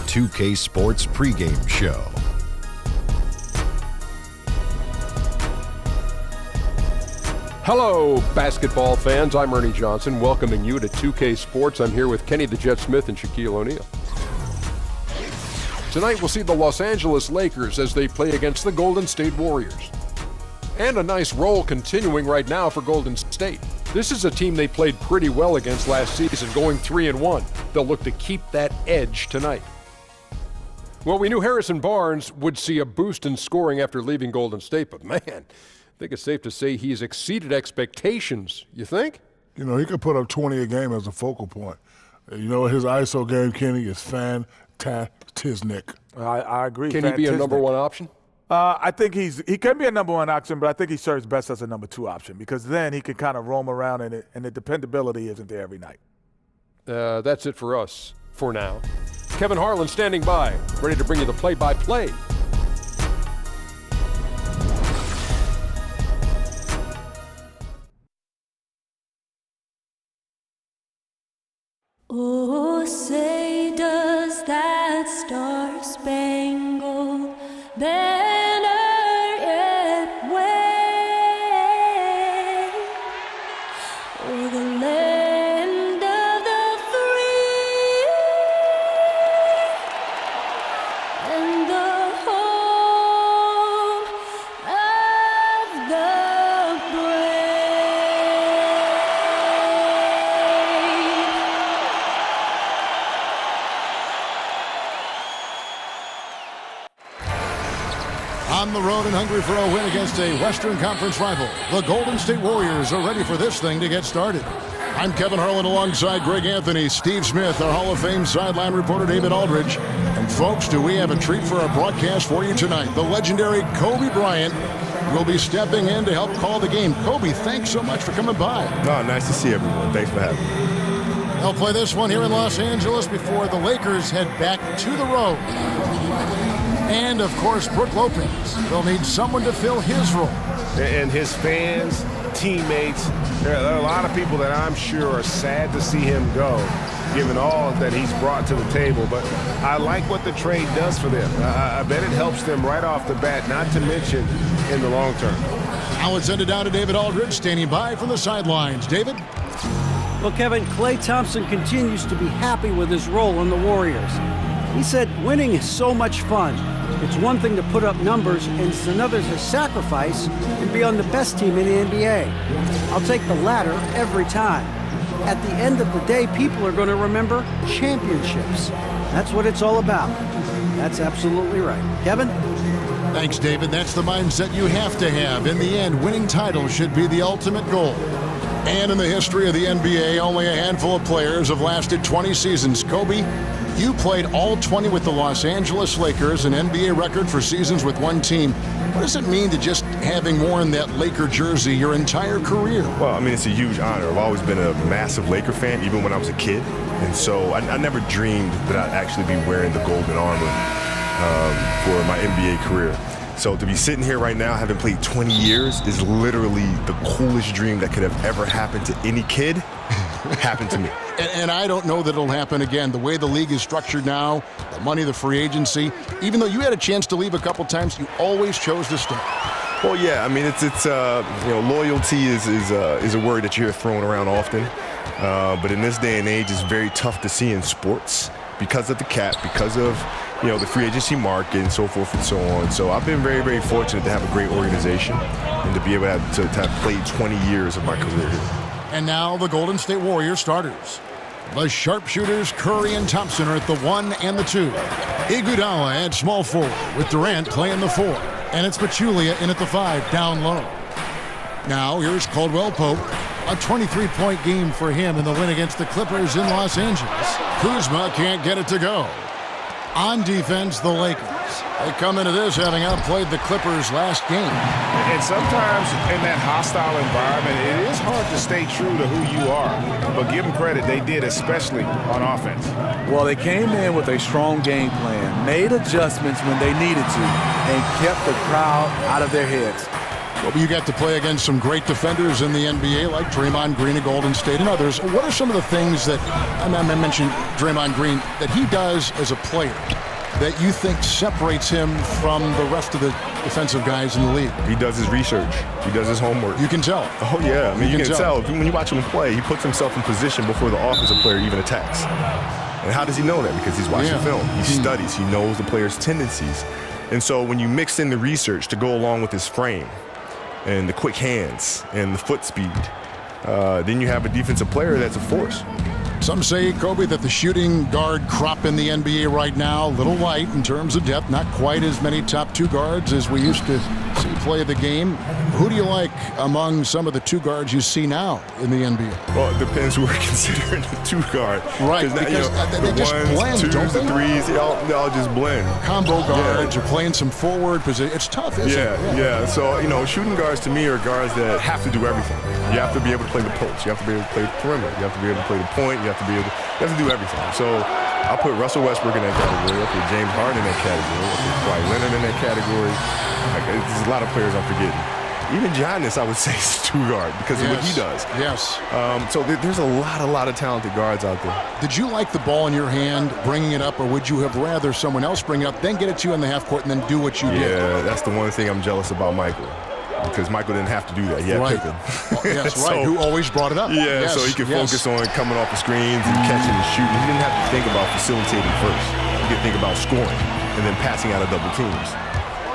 2K Sports pregame show. Hello, basketball fans. I'm Ernie Johnson, welcoming you to 2K Sports. I'm here with Kenny the Jet Smith and Shaquille O'Neal. Tonight, we'll see the Los Angeles Lakers as they play against the Golden State Warriors. And a nice roll continuing right now for Golden State. This is a team they played pretty well against last season, going 3-1. They'll look to keep that edge tonight. Well, we knew Harrison Barnes would see a boost in scoring after leaving Golden State, but man, I think it's safe to say he's exceeded expectations. You think? You know, he could put up 20 a game as a focal point. You know, his ISO game, Kenny, is fantastic. I agree. Can he be a number one option? I think he can be a number one option, but I think he serves best as a number two option because then he can kind of roam around and the dependability isn't there every night. That's it for us for now. Kevin Harlan standing by, ready to bring you the play-by-play. Oh, say does that star-spangled banner yet wave o'er the land of the free and the home of the On the road and hungry for a win against a Western Conference rival, the Golden State Warriors are ready for this thing to get started. I'm Kevin Harlan alongside Greg Anthony, Steve Smith, our Hall of Fame sideline reporter David Aldridge. And folks, do we have a treat for our broadcast for you tonight? The legendary Kobe Bryant will be stepping in to help call the game. Kobe, thanks so much for coming by. Oh, nice to see everyone. Thanks for having me. They'll play this one here in Los Angeles before the Lakers head back to the road. And, of course, Brook Lopez will need someone to fill his role. And his fans, teammates, there are a lot of people that I'm sure are sad to see him go, given all that he's brought to the table. But I like what the trade does for them. I bet it helps them right off the bat, not to mention in the long term. Now it's send it down to David Aldridge, standing by from the sidelines. David? Well, Kevin, Klay Thompson continues to be happy with his role in the Warriors. He said winning is so much fun. It's one thing to put up numbers, and it's another to sacrifice and be on the best team in the NBA. I'll take the latter every time. At the end of the day, people are going to remember championships. That's what it's all about. That's absolutely right. Kevin? Thanks, David. That's the mindset you have to have. In the end, winning titles should be the ultimate goal. And in the history of the NBA, only a handful of players have lasted 20 seasons. Kobe, you played all 20 with the Los Angeles Lakers, an NBA record for seasons with one team. What does it mean to just having worn that Laker jersey your entire career? Well, I mean, it's a huge honor. I've always been a massive Laker fan, even when I was a kid. And so I never dreamed that I'd actually be wearing the golden armor for my NBA career. So to be sitting here right now, having played 20 years, is literally the coolest dream that could have ever happened to any kid. Happened to me. And I don't know that it'll happen again. The way the league is structured now, the money, the free agency, even though you had a chance to leave a couple times, you always chose to stay. Well, yeah, I mean, it's loyalty is a word that you hear thrown around often. But in this day and age, it's very tough to see in sports because of the cap, because of the free agency market and so forth and so on. So I've been very, very fortunate to have a great organization and to be able to have played 20 years of my career here. And now the Golden State Warriors starters. The sharpshooters Curry and Thompson are at the 1 and the 2. Iguodala at small forward with Durant playing the 4. And it's Pachulia in at the 5 down low. Now here's Caldwell Pope. A 23-point game for him in the win against the Clippers in Los Angeles. Kuzma can't get it to go. On defense, the Lakers. They come into this having outplayed the Clippers last game. And sometimes in that hostile environment, it is hard to stay true to who you are. But give them credit, they did, especially on offense. Well, they came in with a strong game plan, made adjustments when they needed to, and kept the crowd out of their heads. Well, you got to play against some great defenders in the NBA, like Draymond Green of Golden State and others. What are some of the things that, I mentioned Draymond Green, that he does as a player that you think separates him from the rest of the defensive guys in the league? He does his research. He does his homework. You can tell. Oh, yeah. I mean, you can tell. When you watch him play, he puts himself in position before the offensive player even attacks. And how does he know that? Because he's watching film. He studies. He knows the player's tendencies. And so when you mix in the research to go along with his frame and the quick hands and the foot speed, then you have a defensive player that's a force. Some say, Kobe, that the shooting guard crop in the NBA right now, a little light in terms of depth, not quite as many top two guards as we used to see play the game. Who do you like among some of the two guards you see now in the NBA? Well, it depends who we're considering the two guard. Right, now, because they just ones, blend, twos, don't they? The threes, they all just blend. Combo guards are playing some forward position. It's tough, isn't it? Yeah. So, shooting guards to me are guards that have to do everything. You have to be able to play the post. You have to be able to play the perimeter. You have to be able to play the point. You have to do everything. So I'll put Russell Westbrook in that category. I'll put James Harden in that category. I'll put Kawhi Leonard in that category. There's a lot of players I'm forgetting. Even Giannis, I would say, is a two guard because of what he does. Yes. So there's a lot of talented guards out there. Did you like the ball in your hand, bringing it up, or would you have rather someone else bring it up, then get it to you in the half court, and then do what you did? Yeah, that's the one thing I'm jealous about Michael. Because Michael didn't have to do that. He had Pippen. Yes, right. Who always brought it up. Yeah, so he could focus on coming off the screens and catching and shooting. He didn't have to think about facilitating first. He could think about scoring and then passing out of double teams.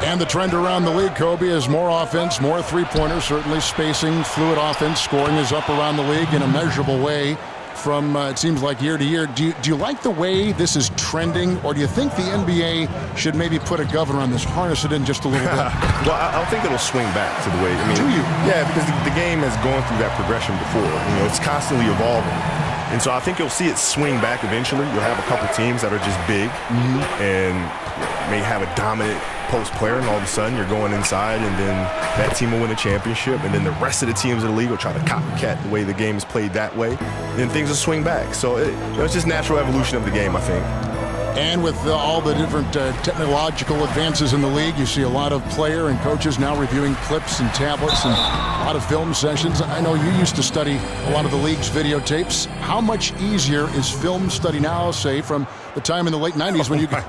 And the trend around the league, Kobe, is more offense, more three-pointers, certainly spacing, fluid offense. Scoring is up around the league in a measurable way from, it seems like, year to year. Do you like the way this is trending, or do you think the NBA should maybe put a governor on this, harness it in just a little bit? Well, I think it'll swing back to the way. Do you? Yeah, because the game has gone through that progression before. It's constantly evolving. And so I think you'll see it swing back eventually. You'll have a couple teams that are just big and may have a dominant post player, and all of a sudden you're going inside, and then that team will win a championship, and then the rest of the teams in the league will try to copycat the way the game is played that way, and then things will swing back. So it's just natural evolution of the game, I think. And with all the different technological advances in the league, you see a lot of player and coaches now reviewing clips and tablets and a lot of film sessions. I know you used to study a lot of the league's videotapes. How much easier is film study now, say, from the time in the late 90s when you got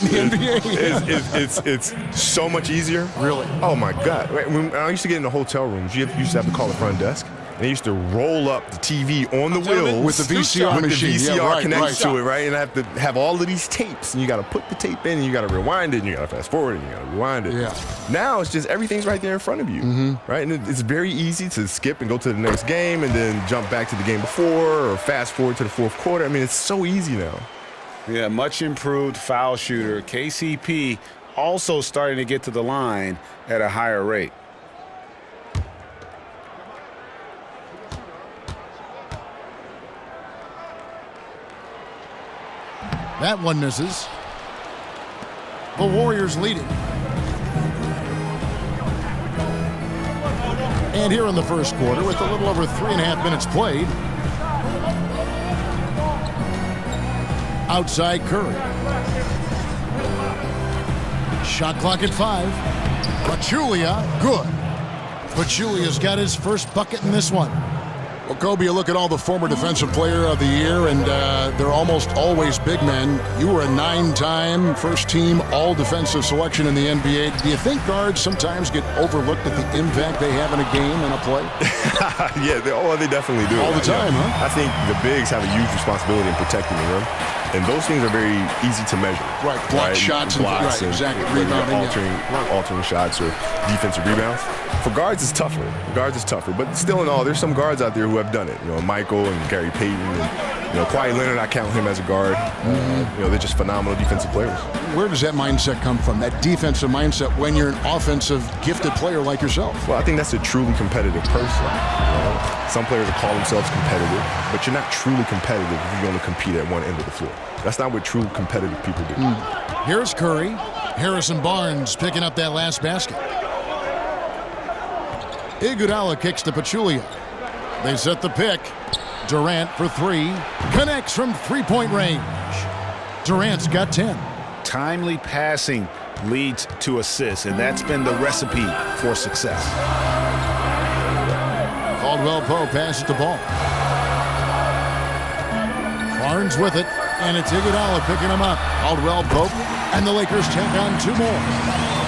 in the NBA? It's so much easier. Really? Oh, my God. When I used to get in the hotel rooms, you used to have to call the front desk. And they used to roll up the TV on the wheel with the VCR machine. With the VCR connected to it, right? And I have to have all of these tapes, and you got to put the tape in, and you got to rewind it, and you got to fast forward it, and you got to rewind it. Yeah. Now it's just everything's right there in front of you, right? And it's very easy to skip and go to the next game, and then jump back to the game before, or fast forward to the fourth quarter. I mean, it's so easy now. Yeah, much improved foul shooter. KCP also starting to get to the line at a higher rate. That one misses. The Warriors leading. And here in the first quarter, with a little over 3.5 minutes played, outside Curry. Shot clock at 5. Pachulia, good. Pachulia's got his first bucket in this one. Well, Kobe, you look at all the former Defensive Player of the Year, and they're almost always big men. You were a 9-time first-team all-defensive selection in the NBA. Do you think guards sometimes get overlooked at the impact they have in a game and a play? Yeah, they definitely do. All the time, huh? I think the bigs have a huge responsibility in protecting the rim. And those things are very easy to measure. Right, block shots and blocks, right, exactly. Rebounding, altering shots or defensive rebounds. For guards, it's tougher. But still in all, there's some guards out there who have done it. Michael and Gary Payton and Kawhi Leonard, I count him as a guard. They're just phenomenal defensive players. Where does that mindset come from, that defensive mindset, when you're an offensive gifted player like yourself? Well, I think that's a truly competitive person. Some players will call themselves competitive, but you're not truly competitive if you only compete at one end of the floor. That's not what true competitive people do. Here's Curry. Harrison Barnes picking up that last basket. Iguodala kicks to Pachulia. They set the pick. Durant for 3. Connects from three-point range. Durant's got 10. Timely passing leads to assists, and that's been the recipe for success. Caldwell Pope passes the ball. Barnes with it, and it's Iguodala picking him up. Caldwell Pope, and the Lakers tack on 2 more.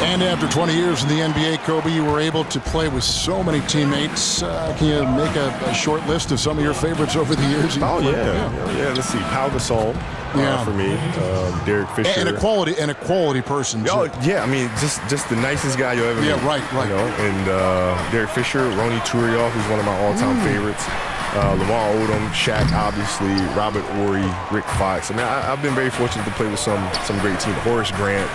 And after 20 years in the NBA, Kobe, you were able to play with so many teammates. Can you make a short list of some of your favorites over the years? Oh, yeah. Let's see. Pau Gasol for me. Derek Fisher. And a quality person, too. Oh, yeah. I mean, just the nicest guy you'll ever meet. Yeah, right. You know? And Derek Fisher, Ronnie Turiaf, who's one of my all-time favorites. Lamar Odom, Shaq, obviously, Robert Horry, Rick Fox. I mean, I've been very fortunate to play with some great teams. Horace Grant,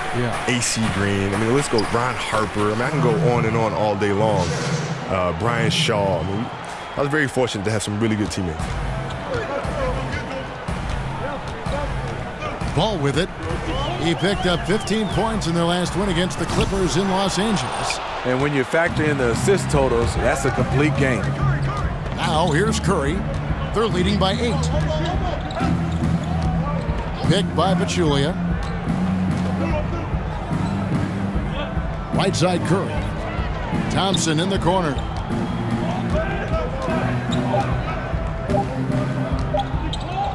AC Green. I mean, the list goes. Ron Harper. I mean, I can go on and on all day long. Brian Shaw. I mean, I was very fortunate to have some really good teammates. Ball with it. He picked up 15 points in their last win against the Clippers in Los Angeles. And when you factor in the assist totals, that's a complete game. Now, here's Curry. They're leading by 8. Picked by Pachulia. Right side Curry. Thompson in the corner.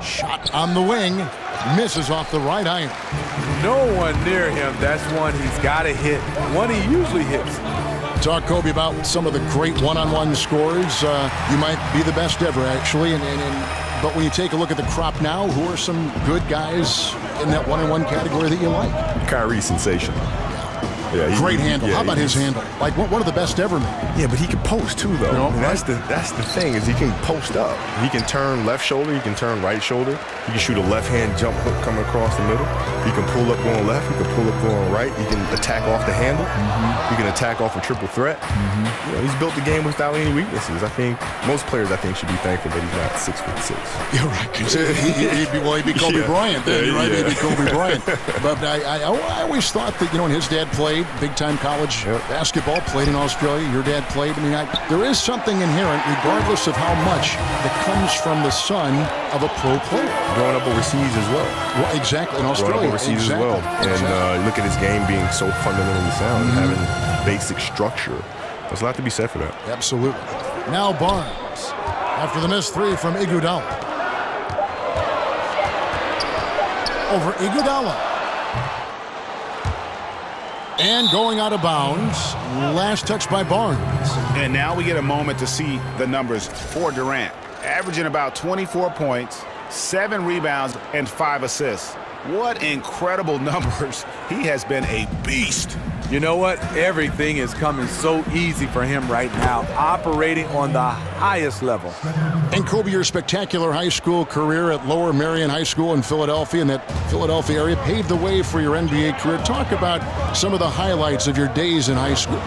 Shot on the wing. Misses off the right iron. No one near him. That's one he's got to hit. One he usually hits. Talk, Kobe, about some of the great one-on-one scores. You might be the best ever, actually. But when you take a look at the crop now, who are some good guys in that one-on-one category that you like? Kyrie, sensational. Yeah, great handle. How about his handle? Like one of the best ever, man. Yeah, but he can post too, though. No, that's the thing is he can post up. He can turn left shoulder. He can turn right shoulder. He can shoot a left-hand jump hook coming across the middle. He can pull up going left. He can pull up going right. He can attack off the handle. He can attack off a triple threat. You know, he's built the game without any weaknesses. I think most players, should be thankful that he's not 6'6". You're right. He'd be Kobe Bryant then, right? He'd be Kobe Bryant. But I always thought that, when his dad played big-time college basketball, played in Australia, your dad played. I mean, there is something inherent, regardless of how much, that comes from the son of a pro player. Growing up overseas as well. Exactly, in Australia. Growing up overseas as well. And look at his game being so fundamentally sound and having basic structure. There's a lot to be said for that. Absolutely. Now Barnes, after the missed 3 from Iguodala. Over Iguodala. And going out of bounds, last touch by Barnes. And now we get a moment to see the numbers for Durant. Averaging about 24 points, 7 rebounds, and 5 assists. What incredible numbers. He has been a beast. You know what? Everything is coming so easy for him right now, operating on the highest level. And Kobe, your spectacular high school career at Lower Merion High School in Philadelphia, in that Philadelphia area, paved the way for your NBA career. Talk about some of the highlights of your days in high school.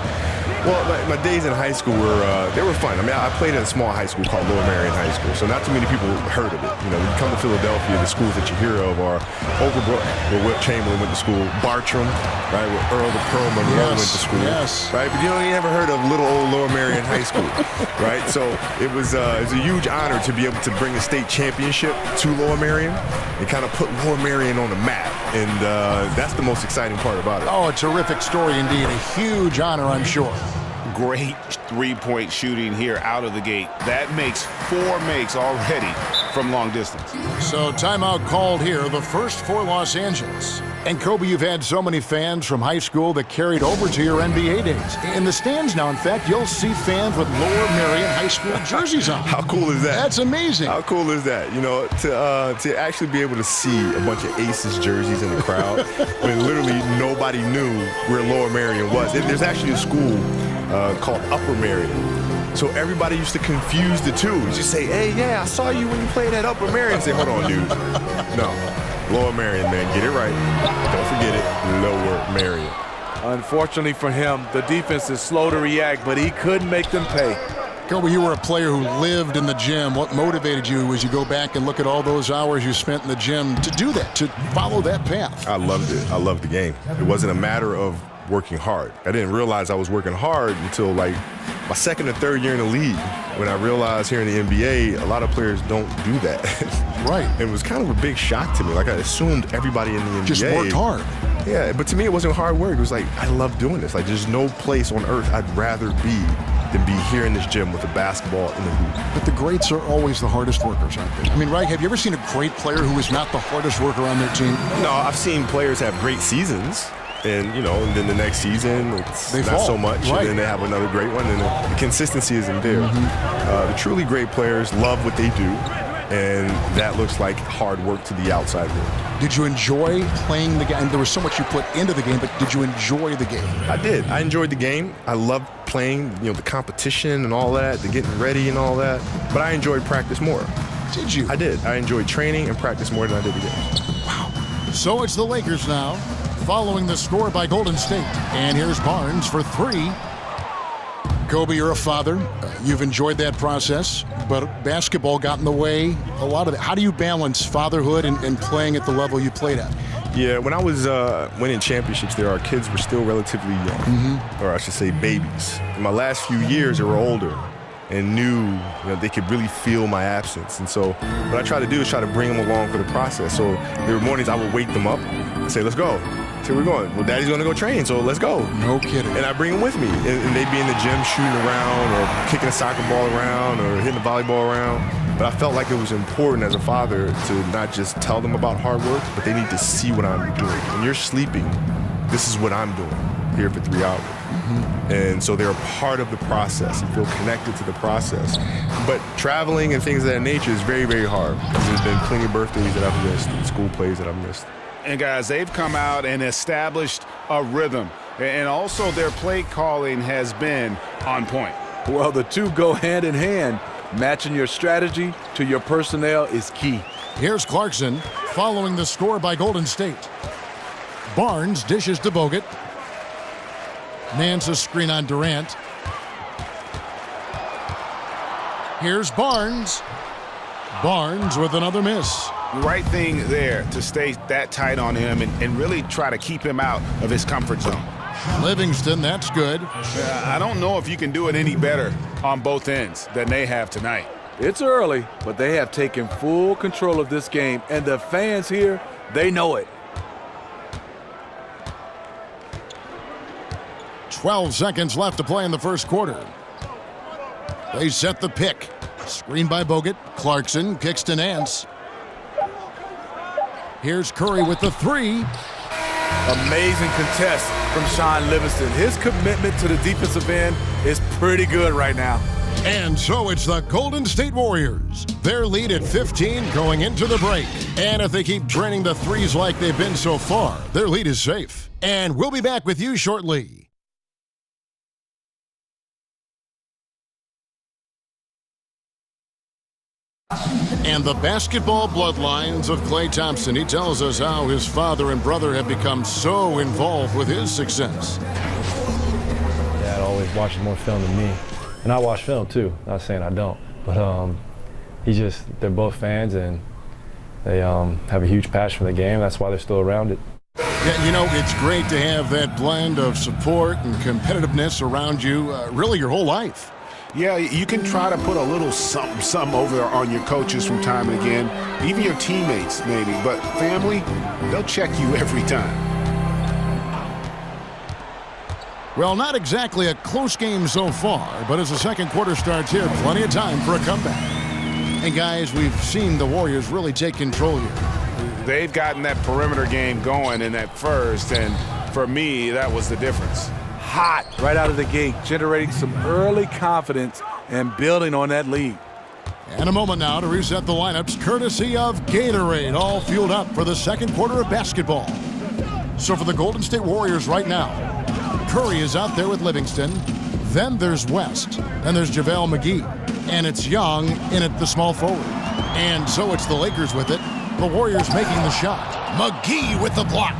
Well, my days in high school were fun. I mean, I played in a small high school called Lower Merion High School, so not too many people heard of it. When you come to Philadelphia, the schools that you hear of are Overbrook, where Wilt Chamberlain went to school, Bartram, right, where Earl the Pearl Monroe went to school, right? But you never heard of little old Lower Merion High School, right? So it was a huge honor to be able to bring a state championship to Lower Merion and kind of put Lower Merion on the map, and that's the most exciting part about it. Oh, a terrific story indeed. A huge honor, I'm sure. Great three-point shooting here out of the gate. That makes 4 makes already from long distance. So timeout called here, the first for Los Angeles. And Kobe, you've had so many fans from high school that carried over to your NBA days. In the stands now, in fact, you'll see fans with Lower Merion High School jerseys on. How cool is that? That's amazing. How cool is that? To actually be able to see a bunch of Aces jerseys in the crowd when literally nobody knew where Lower Merion was. There's actually a school called Upper Merion. So everybody used to confuse the two. Just say, hey, yeah, I saw you when you played at Upper Merion. Say, hold on, dude. No, Lower Merion, man. Get it right. Don't forget it. Lower Merion. Unfortunately for him, the defense is slow to react, but he couldn't make them pay. Kobe, you were a player who lived in the gym. What motivated you as you go back and look at all those hours you spent in the gym to do that, to follow that path? I loved it. I loved the game. It wasn't a matter of working hard. I didn't realize I was working hard until like my second or third year in the league, when I realized here in the NBA, a lot of players don't do that. Right. And it was kind of a big shock to me. Like, I assumed everybody in the NBA just worked hard. Yeah, but to me, it wasn't hard work. It was like, I love doing this. Like, there's no place on earth I'd rather be than be here in this gym with a basketball in the hoop. But the greats are always the hardest workers out there. I mean, right, have you ever seen a great player who is not the hardest worker on their team? No, I've seen players have great seasons. And, you know, and then the next season, it's they not fall. so much. Right. And then they have another great one. And the consistency isn't there. The truly great players love what they do. And that looks like hard work to the outside world. Did you enjoy playing the game? And there was so much you put into the game, but did you enjoy the game? I did. I enjoyed the game. I loved playing, you know, the competition and all that, the getting ready and all that. But I enjoyed practice more. Did you? I did. I enjoyed training and practice more than I did the games. Wow. So it's the Lakers now, following the score by Golden State. And here's Barnes for three. Kobe, you're a father. You've enjoyed that process, but basketball got in the way a lot of it. How do you balance fatherhood and playing at the level you played at? Yeah, when I was winning championships there, our kids were still relatively young, or I should say babies. In my last few years, they were older and knew they could really feel my absence. And so what I try to do is try to bring them along for the process. So there were mornings I would wake them up and say, let's go. So we're going. Well, Daddy's going to go train, so let's go. No kidding. And I bring them with me. And they'd be in the gym shooting around or kicking a soccer ball around or hitting the volleyball around. But I felt like it was important as a father to not just tell them about hard work, but they need to see what I'm doing. When you're sleeping, this is what I'm doing here for 3 hours. And so they're a part of the process and feel connected to the process. But traveling and things of that nature is very, very hard. There's been plenty of birthdays that I've missed and school plays that I've missed. And guys, they've come out and established a rhythm. And also their play calling has been on point. Well, the two go hand in hand. Matching your strategy to your personnel is key. Here's Clarkson following the score by Golden State. Barnes dishes to Bogut. Nance a screen on Durant. Here's Barnes. Barnes with another miss. Right thing there to stay that tight on him and really try to keep him out of his comfort zone. Livingston, that's good. I don't know if you can do it any better on both ends than they have tonight. It's early, but they have taken full control of this game, and the fans here, they know it. 12 seconds left to play in the first quarter. They set the pick. Screen by Bogut. Clarkson kicks to Nance. Here's Curry with the three. Amazing contest from Sean Livingston. His commitment to the defensive end is pretty good right now. And so it's the Golden State Warriors. Their lead at 15 going into the break. And if they keep draining the threes like they've been so far, their lead is safe. And we'll be back with you shortly. And the basketball bloodlines of Klay Thompson. He tells us how his father and brother have become so involved with his success. Dad always watches more film than me. And I watch film too, not saying I don't. But they're both fans and they have a huge passion for the game. That's why they're still around it. Yeah, it's great to have that blend of support and competitiveness around you really your whole life. Yeah, you can try to put a little something over on your coaches from time and again, even your teammates maybe, but family, they'll check you every time. Well, not exactly a close game so far, but as the second quarter starts here, plenty of time for a comeback. And guys, we've seen the Warriors really take control here. They've gotten that perimeter game going in that first, and for me, that was the difference. Hot right out of the gate, generating some early confidence and building on that lead. And a moment now to reset the lineups, courtesy of Gatorade, all fueled up for the second quarter of basketball. So for the Golden State Warriors right now, Curry is out there with Livingston. Then there's West. Then there's JaVale McGee. And it's Young in at the small forward. And so it's the Lakers with it. The Warriors making the shot. McGee with the block.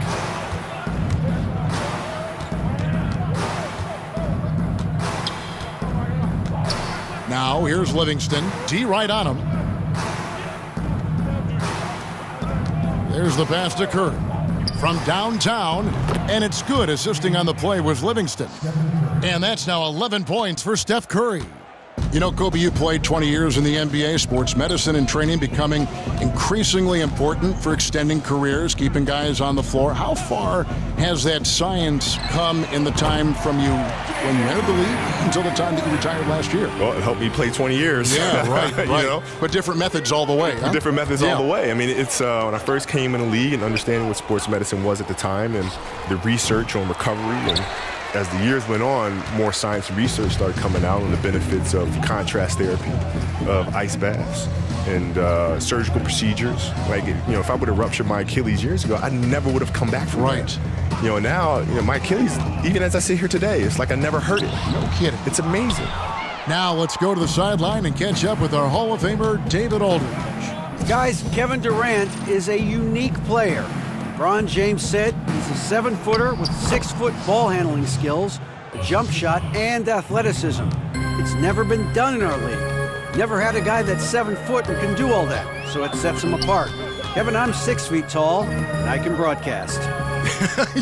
Now here's Livingston. D right on him. There's the pass to Curry from downtown, and it's good. Assisting on the play was Livingston. And that's now 11 points for Steph Curry. You know, Kobe, you played 20 years in the NBA. Sports medicine and training becoming increasingly important for extending careers, keeping guys on the floor. How far has that science come in the time from you when you entered the league until the time that you retired last year? Well, it helped me play 20 years. Yeah, right. You know? But different methods all the way. Huh? Different methods all the way. I mean, it's when I first came in the league and understanding what sports medicine was at the time and the research on recovery, and as the years went on, more science and research started coming out on the benefits of contrast therapy, of ice baths, and surgical procedures. Like, if I would have ruptured my Achilles years ago, I never would have come back from that. Now, my Achilles, even as I sit here today, it's like I never hurt it. No kidding. It's amazing. Now let's go to the sideline and catch up with our Hall of Famer, David Aldridge. Guys, Kevin Durant is a unique player. LeBron James said he's a 7-footer with 6-foot ball handling skills, a jump shot, and athleticism. It's never been done in our league. Never had a guy that's 7 foot and can do all that, so it sets him apart. Kevin, I'm 6 feet tall, and I can broadcast.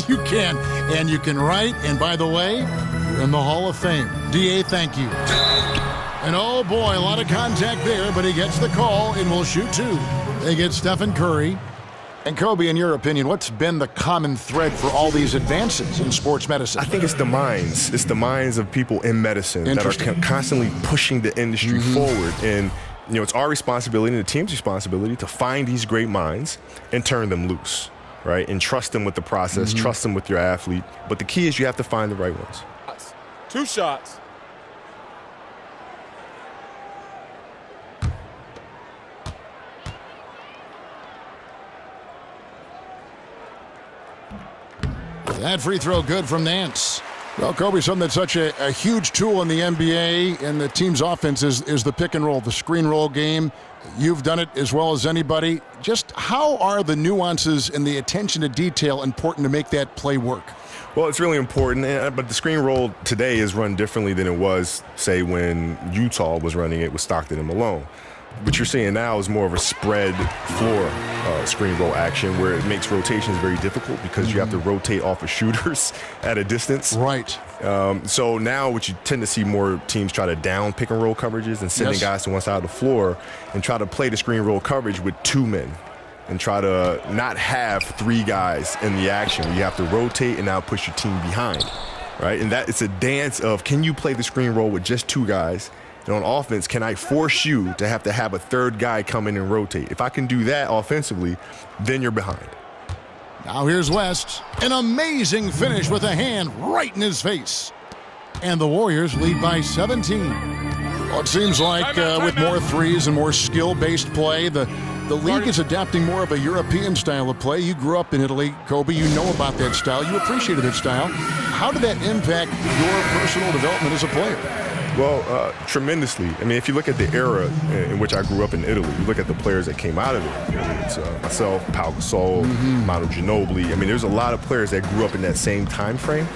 You can, and you can write, and by the way, you're in the Hall of Fame. DA, thank you. And oh boy, a lot of contact there, but he gets the call and will shoot 2. They get Stephen Curry. And Kobe, in your opinion, what's been the common thread for all these advances in sports medicine? I think it's the minds. It's the minds of people in medicine that are constantly pushing the industry forward. And, it's our responsibility and the team's responsibility to find these great minds and turn them loose, right? And trust them with the process, trust them with your athlete. But the key is you have to find the right ones. 2 shots. That free throw good from Nance. Well, Kobe, something that's such a huge tool in the NBA and the team's offense is the pick and roll, the screen roll game. You've done it as well as anybody. Just how are the nuances and the attention to detail important to make that play work? Well, it's really important, but the screen roll today is run differently than it was, say, when Utah was running it with Stockton and Malone. What you're seeing now is more of a spread floor screen roll action where it makes rotations very difficult because you have to rotate off of shooters at a distance. Right. So now what you tend to see more teams try to down pick and roll coverages and sending guys to one side of the floor and try to play the screen roll coverage with 2 men and try to not have 3 guys in the action. You have to rotate and now push your team behind, right? And that it's a dance of, can you play the screen roll with just 2 guys? And on offense, can I force you to have a 3rd guy come in and rotate? If I can do that offensively, then you're behind. Now here's West. An amazing finish with a hand right in his face. And the Warriors lead by 17. Well, it seems like with more threes and more skill-based play, the league is adapting more of a European style of play. You grew up in Italy, Kobe. You know about that style. You appreciated that style. How did that impact your personal development as a player? Well, tremendously. I mean, if you look at the era in which I grew up in Italy, you look at the players that came out of it. It's myself, Pau Gasol, Manu Ginobili. I mean, there's a lot of players that grew up in that same time frame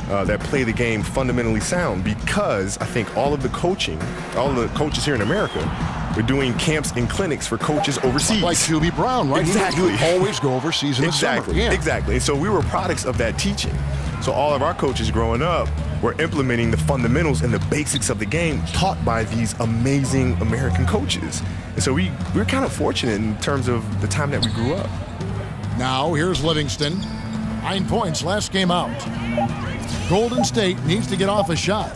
that play the game fundamentally sound because I think all of the coaches here in America were doing camps and clinics for coaches overseas. Like Hubie Brown, right? Exactly. He would always go overseas in the summer. Yeah. Exactly. And so we were products of that teaching. So all of our coaches growing up were implementing the fundamentals and the basics of the game taught by these amazing American coaches. And so we're kind of fortunate in terms of the time that we grew up. Now here's Livingston. 9 points last game out. Golden State needs to get off a shot.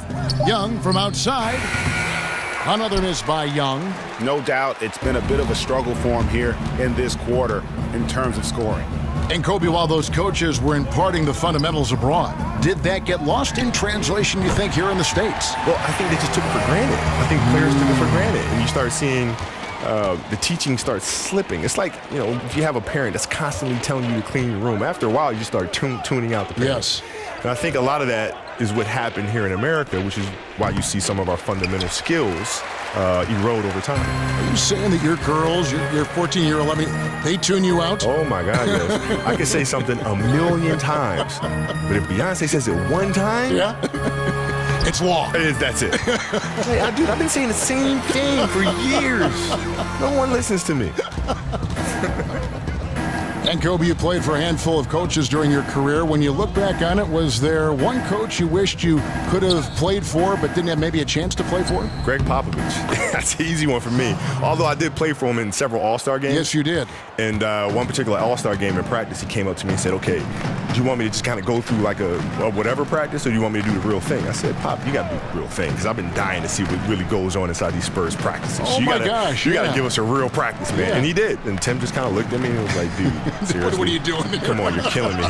Young from outside. Another miss by Young. No doubt it's been a bit of a struggle for him here in this quarter in terms of scoring. And Kobe, while those coaches were imparting the fundamentals abroad, did that get lost in translation, you think, here in the States? Well, I think they just took it for granted. I think players took it for granted. And you start seeing the teaching starts slipping. It's like, if you have a parent that's constantly telling you to clean your room, after a while you just start tuning out the parent. Yes. And I think a lot of that is what happened here in America, which is why you see some of our fundamental skills erode over time. Are you saying that your girls, your 14-year-old, they tune you out? Oh, my God, yes. I could say something 1,000,000 times, but if Beyonce says it one time, It's law. That's it. Hey, dude, I've been saying the same thing for years. No one listens to me. And Kobe, you played for a handful of coaches during your career. When you look back on it, was there one coach you wished you could have played for but didn't have maybe a chance to play for? Greg Popovich. That's an easy one for me. Although I did play for him in several All-Star games. Yes, you did. And one particular All-Star game in practice, he came up to me and said, okay, do you want me to just kind of go through like a whatever practice, or do you want me to do the real thing? I said, Pop, you got to do the real thing, because I've been dying to see what really goes on inside these Spurs practices. Oh, you my gotta, gosh. You got to give us a real practice, man. Yeah. And he did. And Tim just kind of looked at me and was like, dude, seriously. What are you doing here? Come on, you're killing me.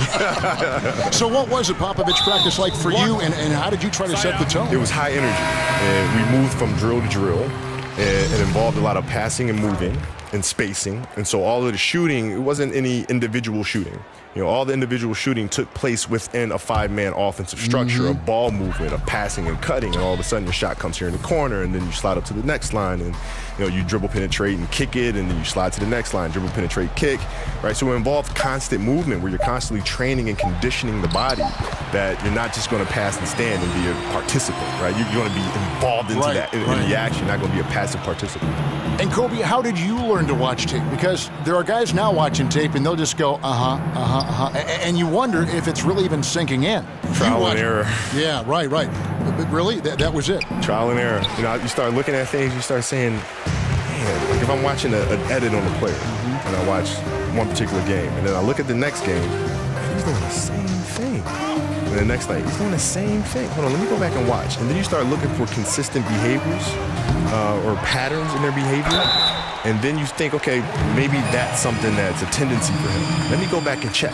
So what was it, Popovich practice like for you, and how did you try to set the tone? It was high energy, and we moved from drill to drill, and it involved a lot of passing and moving and spacing, and so all of the shooting, it wasn't any individual shooting. You know, all the individual shooting took place within a five-man offensive structure, a ball movement, of passing and cutting, and all of a sudden your shot comes here in the corner, and then you slide up to the next line, and you dribble, penetrate, and kick it, and then you slide to the next line, dribble, penetrate, kick, right? So it involved constant movement where you're constantly training and conditioning the body that you're not just going to pass and stand and be a participant, right? You're going to be involved into that, in the action, you're not going to be a passive participant. And Kobe, how did you learn to watch tape? Because there are guys now watching tape, and they'll just go, and you wonder if it's really even sinking in. Trial and error. Yeah, right. But really, that was it. Trial and error. You start looking at things, you start saying, man, like if I'm watching an edit on a player, and I watch one particular game, and then I look at the next game, he's doing the same thing. And the next night, he's doing the same thing. Hold on, let me go back and watch. And then you start looking for consistent behaviors or patterns in their behavior. And then you think, okay, maybe that's something that's a tendency for him. Let me go back and check.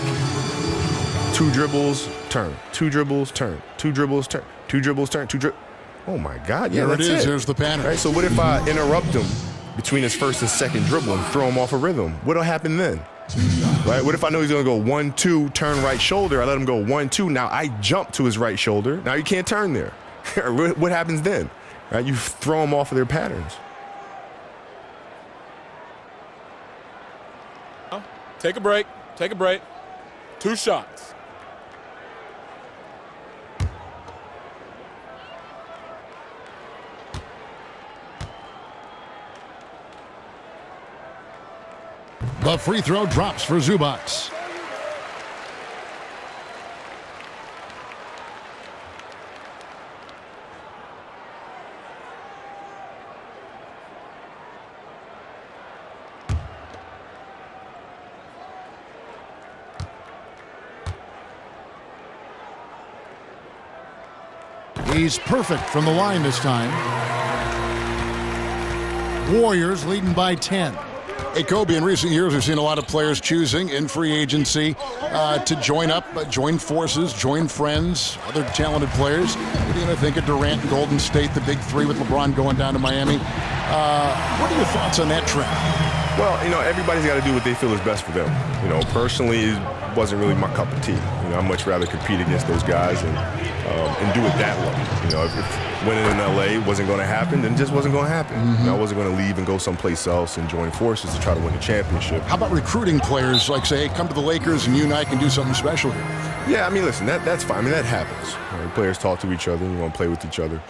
2 dribbles, turn. 2 dribbles, turn. 2 dribbles, turn. 2 dribbles, turn. 2 dribbles. Oh my God, yeah, there that's it is. it. There's the pattern. Right, so what if I interrupt him between his first and second dribble and throw him off a rhythm? What'll happen then? Right? What if I know he's gonna go 1-2, turn right shoulder? I let him go 1-2. Now I jump to his right shoulder. Now you can't turn there. What happens then? Right? You throw them off of their patterns. Take a break. 2 shots. The free throw drops for Zubac. He's perfect from the line this time. Warriors leading by 10. Hey, Kobe, in recent years, we've seen a lot of players choosing in free agency to join forces, join friends, other talented players. What do you think of Durant and Golden State, the big three with LeBron going down to Miami? What are your thoughts on that trend? Well, everybody's got to do what they feel is best for them. Personally, it wasn't really my cup of tea. I'd much rather compete against those guys and do it that way. If winning in LA wasn't going to happen, then it just wasn't going to happen. I wasn't going to leave and go someplace else and join forces to try to win the championship. How about recruiting players, like say, hey, come to the Lakers and you and I can do something special here? Yeah, listen, that's fine. That happens. Players talk to each other and you want to play with each other.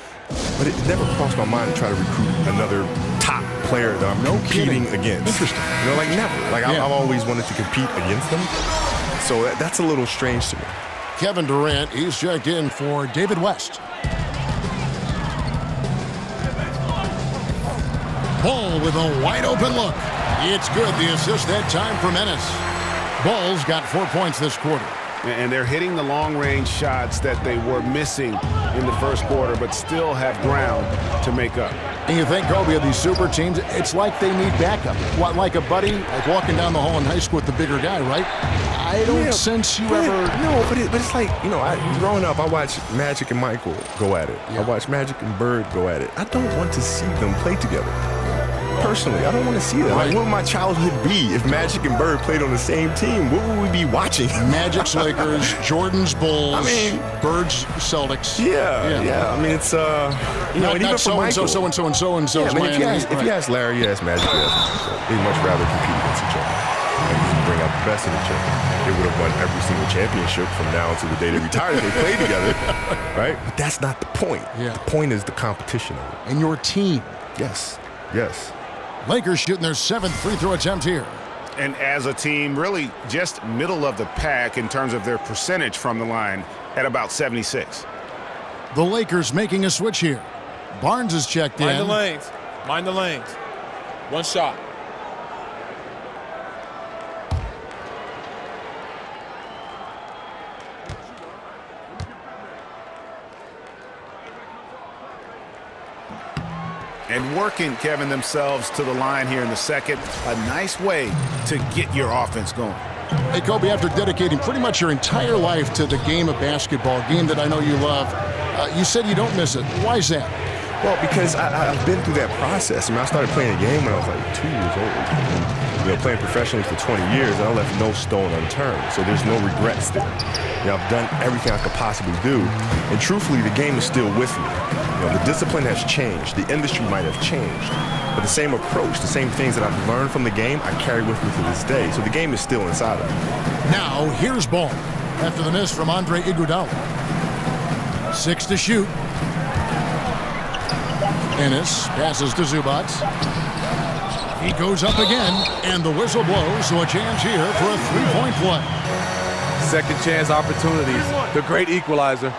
But it never crossed my mind to try to recruit another top player that I'm competing against. Interesting. Never. I've always wanted to compete against them. So that's a little strange to me. Kevin Durant, he's checked in for David West. Ball with a wide open look. It's good. The assist that time for Menace. Ball's got 4 points this quarter. And they're hitting the long-range shots that they were missing in the first quarter, but still have ground to make up. And you think, Kobe, of these super teams, it's like they need backup. What, like a buddy, like walking down the hall in high school with the bigger guy, right? I don't sense you ever... No, but it's like, growing up, I watched Magic and Michael go at it. I watched Magic and Bird go at it. I don't want to see them play together. Personally, I don't want to see that. What would my childhood be if Magic and Bird played on the same team? What would we be watching? Magic's Lakers, Jordan's Bulls, Bird's Celtics. Yeah. It's and even for Michael, so-and-so. If you ask Larry, you ask Magic, they'd much rather compete against each other. And bring out not the best of each other. They would have won every single championship from now until the day they retired if they played together, right? But that's not the point. Yeah. The point is the competition of it. And your team. Yes, yes. Lakers shooting their 7th free throw attempt here. And as a team, really just middle of the pack in terms of their percentage from the line at about 76. The Lakers making a switch here. Barnes is checked in. Mind the lanes. Mind the lanes. One shot. And working, Kevin, themselves to the line here in the second. A nice way to get your offense going. Hey, Kobe, after dedicating pretty much your entire life to the game of basketball, a game that I know you love, you said you don't miss it. Why is that? Well, because I've been through that process. I mean, I started playing a game when I was like 2 years old. Playing professionally for 20 years, and I left no stone unturned. So there's no regrets there. I've done everything I could possibly do. And truthfully, the game is still with me. The discipline has changed. The industry might have changed. But the same approach, the same things that I've learned from the game, I carry with me to this day. So the game is still inside of me. Now, here's ball. After the miss from Andre Iguodala. 6 to shoot. Ennis passes to Zubac. He goes up again, and the whistle blows, so a chance here for a three-point play. Second chance opportunities. The great equalizer.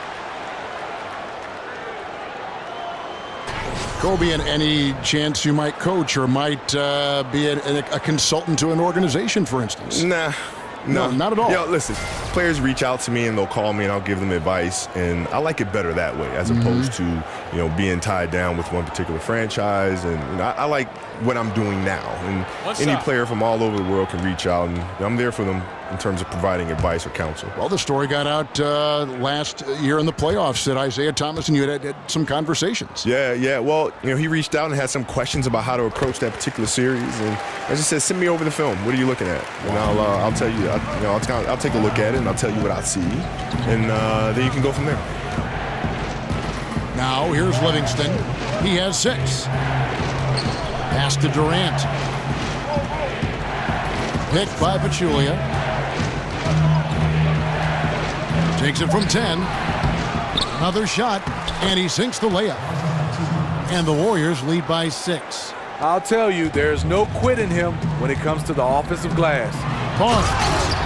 Kobe, and any chance you might coach or might be a consultant to an organization, for instance? Nah. No, not at all. Listen, players reach out to me and they'll call me and I'll give them advice, and I like it better that way as opposed to being tied down with one particular franchise. And I like what I'm doing now. And any player from all over the world can reach out, and I'm there for them in terms of providing advice or counsel. Well, the story got out last year in the playoffs that Isaiah Thomas and you had some conversations. Yeah. Well, he reached out and had some questions about how to approach that particular series, and I just said, send me over the film. What are you looking at? And I'll tell you. I'll take a look at it and I'll tell you what I see, and then you can go from there. Now here's Livingston. He has 6. Pass to Durant. Picked by Pachulia. Takes it from 10. Another shot, and he sinks the layup. And the Warriors lead by 6. I'll tell you, there's no quitting him when it comes to the offensive glass. Barnes,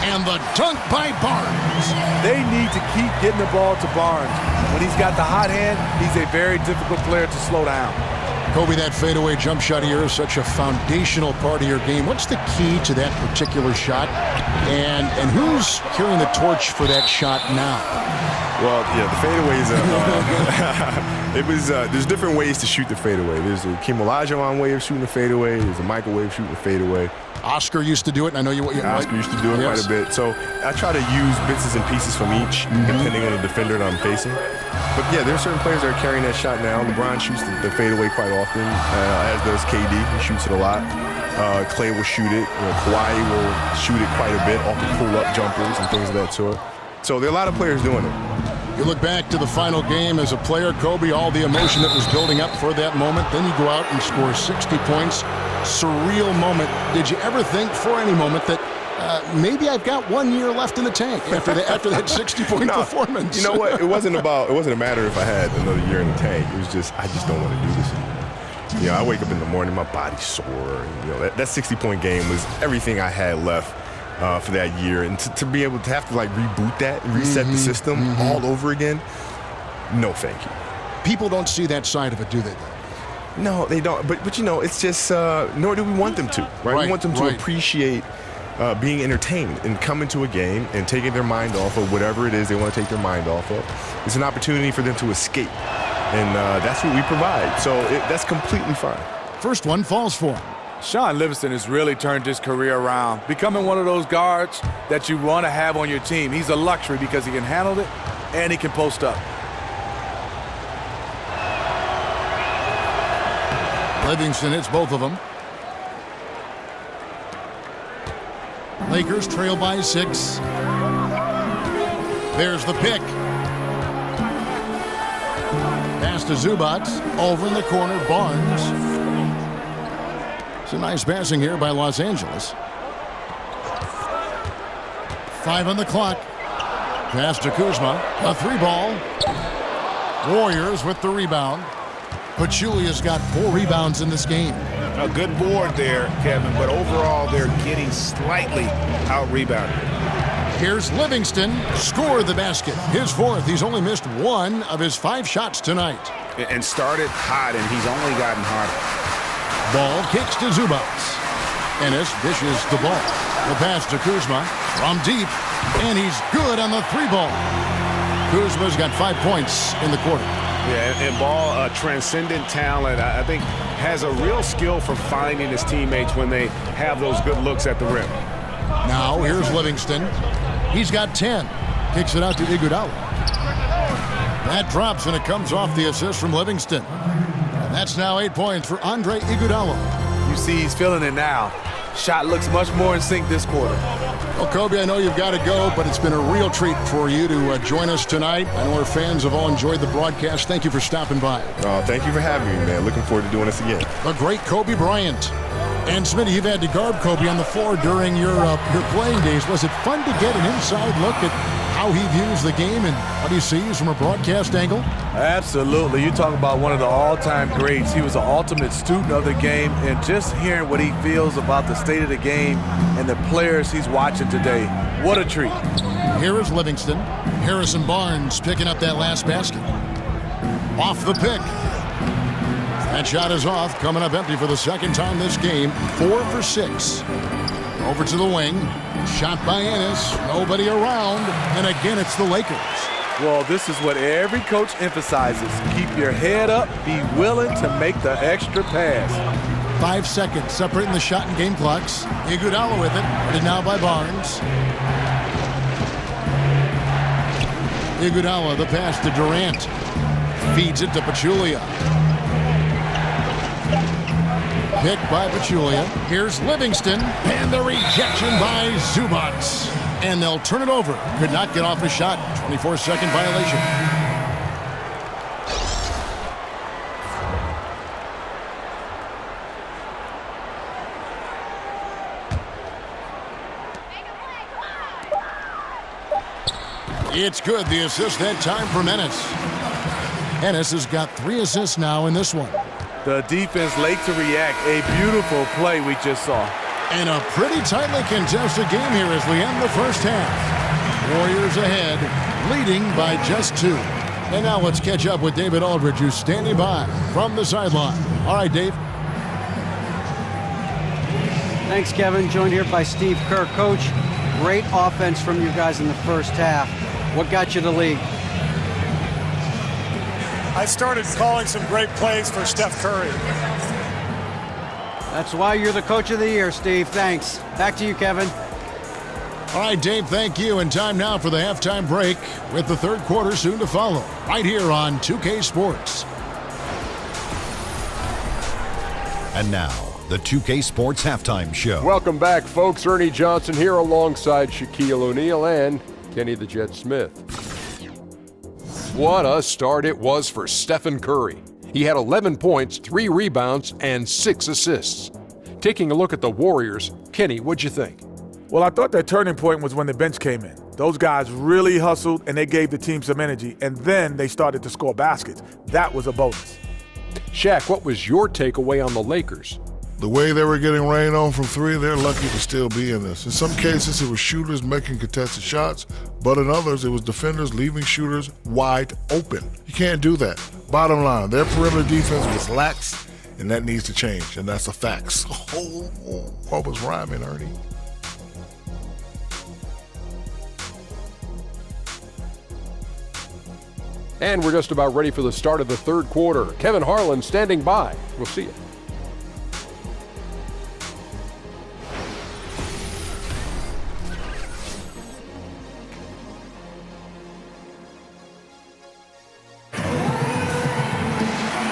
and the dunk by Barnes. They need to keep getting the ball to Barnes. When he's got the hot hand, he's a very difficult player to slow down. Kobe, that fadeaway jump shot of yours is such a foundational part of your game. What's the key to that particular shot? And who's carrying the torch for that shot now? Well, the fadeaways. There's different ways to shoot the fadeaway. There's a Kim Olajuwon way of shooting the fadeaway. There's a Michael way of shooting the fadeaway. Oscar used to do it, and I know you. Oscar used to do it quite a bit. So I try to use bits and pieces from each, depending on the defender that I'm facing. But there are certain players that are carrying that shot now. LeBron shoots the fadeaway quite often, as does KD. He shoots it a lot. Clay will shoot it. Kawhi will shoot it quite a bit off the pull-up jumpers and things of that sort. So there are a lot of players doing it. You look back to the final game as a player, Kobe, all the emotion that was building up for that moment. Then you go out and score 60 points. Surreal moment. Did you ever think for any moment that maybe I've got 1 year left in the tank after that 60-point performance? You know what? It wasn't a matter if I had another year in the tank. It was just, I just don't want to do this anymore. I wake up in the morning, my body's sore. And, that 60-point game was everything I had left for that year. And to be able to have to reboot that and reset the system all over again, no thank you. People don't see that side of it, do they? No, they don't. But it's just, nor do we want them to, right? We want them to appreciate being entertained and coming to a game and taking their mind off of whatever it is they want to take their mind off of. It's an opportunity for them to escape. And that's what we provide. So that's completely fine. First one falls for him. Sean Livingston has really turned his career around, becoming one of those guards that you want to have on your team. He's a luxury because he can handle it and he can post up. Livingston hits both of them. Lakers trail by 6. There's the pick. Pass to Zubac. Over in the corner, Barnes. It's a nice passing here by Los Angeles. 5 on the clock. Pass to Kuzma. A 3-ball. Warriors with the rebound. Pachulia's got 4 rebounds in this game. A good board there, Kevin, but overall they're getting slightly out-rebounded. Here's Livingston. Scored the basket. His 4th. He's only missed 1 of his 5 shots tonight. And started hot, and he's only gotten hotter. Ball kicks to Zubac. Ennis dishes the ball. The pass to Kuzma from deep, and he's good on the 3-ball. Kuzma's got 5 points in the quarter. Yeah, and Ball, transcendent talent, I think has a real skill for finding his teammates when they have those good looks at the rim. Now here's Livingston. He's got 10. Kicks it out to Iguodala. That drops, and it comes off the assist from Livingston. And that's now 8 points for Andre Iguodala. You see he's feeling it now. Shot looks much more in sync this quarter. Well, Kobe, I know you've got to go, but it's been a real treat for you to join us tonight. I know our fans have all enjoyed the broadcast. Thank you for stopping by. Thank you for having me, man. Looking forward to doing this again. The great Kobe Bryant. And Smitty, you've had to guard Kobe on the floor during your playing days. Was it fun to get an inside look at how he views the game and what he sees from a broadcast angle? Absolutely. You talk about one of the all-time greats. He was an ultimate student of the game, and just hearing what he feels about the state of the game and the players he's watching today, what a treat. Here is Livingston. Harrison Barnes picking up that last basket. Off the pick. That shot is off, coming up empty for the second time this game. 4 for 6. Over to the wing. Shot by Ennis. Nobody around. And again, it's the Lakers. Well, this is what every coach emphasizes. Keep your head up. Be willing to make the extra pass. 5 seconds separating the shot and game clocks. Iguodala with it. Guarded now by Barnes. Iguodala, the pass to Durant. Feeds it to Pachulia. Picked by Pachulia. Here's Livingston. And the rejection by Zubac. And they'll turn it over. Could not get off a shot. 24-second violation. It's good. The assist that time from Ennis. Ennis has got 3 assists now in this one. The defense late to react. A beautiful play we just saw. And a pretty tightly contested game here as we end the first half. Warriors ahead, leading by just 2. And now let's catch up with David Aldridge, who's standing by from the sideline. All right, Dave. Thanks, Kevin. Joined here by Steve Kerr. Coach, great offense from you guys in the first half. What got you the lead? I started calling some great plays for Steph Curry. That's why you're the coach of the year, Steve. Thanks. Back to you, Kevin. All right, Dave, thank you. And time now for the halftime break with the third quarter soon to follow. Right here on 2K Sports. And now, the 2K Sports Halftime Show. Welcome back, folks. Ernie Johnson here alongside Shaquille O'Neal and Kenny the Jet Smith. What a start it was for Stephen Curry. He had 11 points, 3 rebounds, and 6 assists. Taking a look at the Warriors, Kenny, what'd you think? Well, I thought that turning point was when the bench came in. Those guys really hustled, and they gave the team some energy, and then they started to score baskets. That was a bonus. Shaq, what was your takeaway on the Lakers? The way they were getting rain on from 3, they're lucky to still be in this. In some cases, it was shooters making contested shots, but in others, it was defenders leaving shooters wide open. You can't do that. Bottom line, their perimeter defense was lax, and that needs to change, and that's a fact. Oh, what was rhyming, Ernie? And we're just about ready for the start of the third quarter. Kevin Harlan standing by. We'll see you.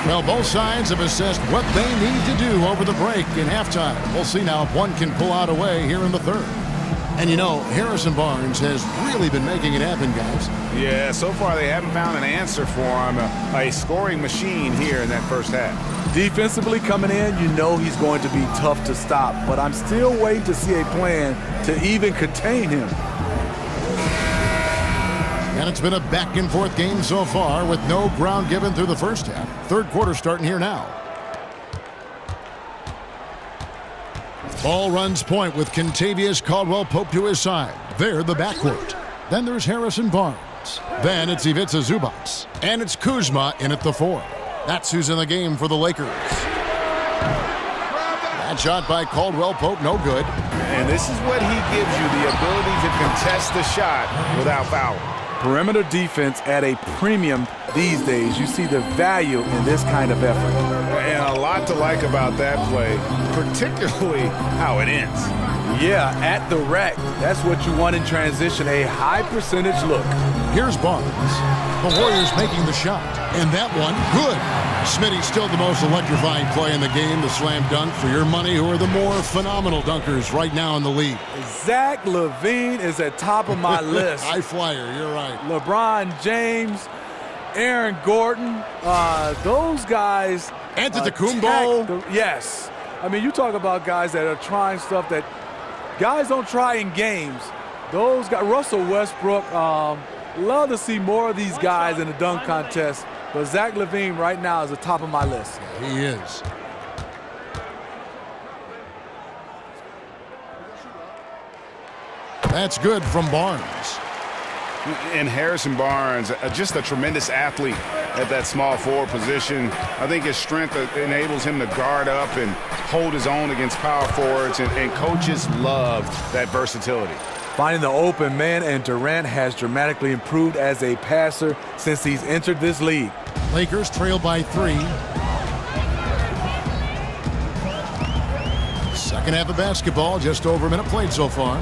Well, both sides have assessed what they need to do over the break in halftime. We'll see now if one can pull out a way here in the third. And you know, Harrison Barnes has really been making it happen, guys. Yeah, so far they haven't found an answer for him. A scoring machine here in that first half. Defensively coming in, you know he's going to be tough to stop, but I'm still waiting to see a plan to even contain him. And it's been a back-and-forth game so far with no ground given through the first half. Third quarter starting here now. Ball runs point with Kentavious Caldwell-Pope to his side. They're the backcourt. Then there's Harrison Barnes. Then it's Ivica Zubac. And it's Kuzma in at the 4. That's who's in the game for the Lakers. That shot by Caldwell-Pope, no good. And this is what he gives you, the ability to contest the shot without fouling. Perimeter defense at a premium these days. You see the value in this kind of effort. And a lot to like about that play, particularly how it ends. Yeah, at the rack. That's what you want in transition, a high percentage look. Here's Barnes. The Warriors making the shot. And that one, good. Smitty's still the most electrifying play in the game, the slam dunk. For your money, who are the more phenomenal dunkers right now in the league? Zach LaVine is at top of my list. High flyer, you're right. LeBron James, Aaron Gordon, those guys. Antetokounmpo. Yes. I mean, you talk about guys that are trying stuff that guys don't try in games. Those guys, Russell Westbrook, love to see more of these guys in the dunk contest. But Zach LaVine right now is the top of my list. Yeah, he is. That's good from Barnes. And Harrison Barnes, just a tremendous athlete at that small forward position. I think his strength enables him to guard up and hold his own against power forwards, and coaches love that versatility. Finding the open man, and Durant has dramatically improved as a passer since he's entered this league. Lakers trail by 3. Second half of basketball, just over a minute played so far.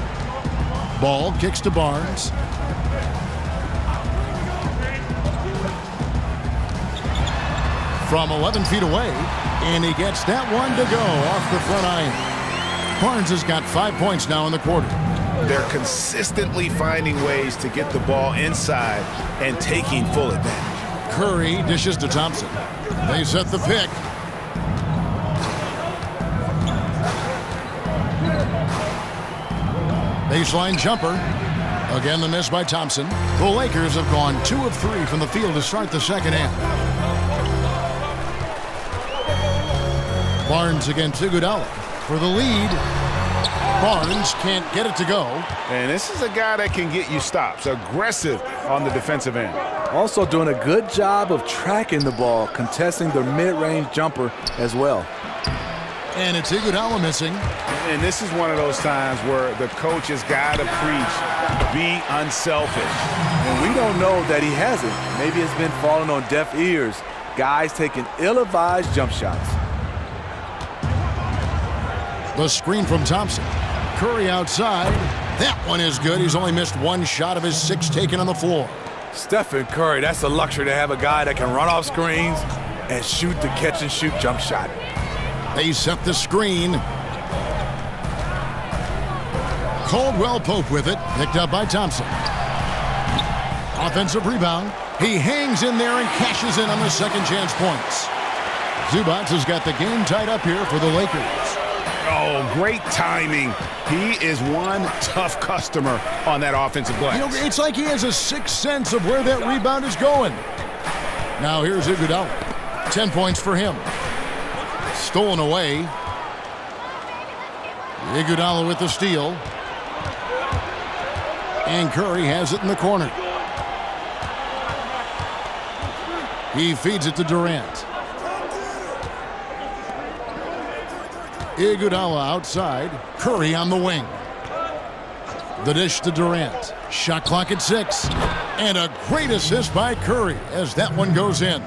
Ball kicks to Barnes. From 11 feet away, and he gets that one to go off the front iron. Barnes has got 5 points now in the quarter. They're consistently finding ways to get the ball inside and taking full advantage. Curry dishes to Thompson. They set the pick. Baseline jumper. Again, the miss by Thompson. The Lakers have gone 2 of 3 from the field to start the second half. Barnes against Iguodala for the lead. Barnes can't get it to go. And this is a guy that can get you stops. Aggressive on the defensive end. Also doing a good job of tracking the ball, contesting the mid-range jumper as well. And it's Iguodala missing. And this is one of those times where the coach has got to preach, be unselfish. And we don't know that he hasn't. Maybe it's been falling on deaf ears. Guys taking ill-advised jump shots. The screen from Thompson. Curry outside. That one is good. He's only missed 1 shot of his 6 taken on the floor. Stephen Curry, that's a luxury to have a guy that can run off screens and shoot the catch-and-shoot jump shot. They set the screen. Caldwell-Pope with it. Picked up by Thompson. Offensive rebound. He hangs in there and cashes in on the second chance points. Zubac has got the game tied up here for the Lakers. Oh, great timing. He is one tough customer on that offensive glass. You know, it's like he has a sixth sense of where that rebound is going. Now here's Iguodala. 10 points for him. Stolen away. Iguodala with the steal. And Curry has it in the corner. He feeds it to Durant. Iguodala outside. Curry on the wing. The dish to Durant. Shot clock at 6. And a great assist by Curry as that one goes in.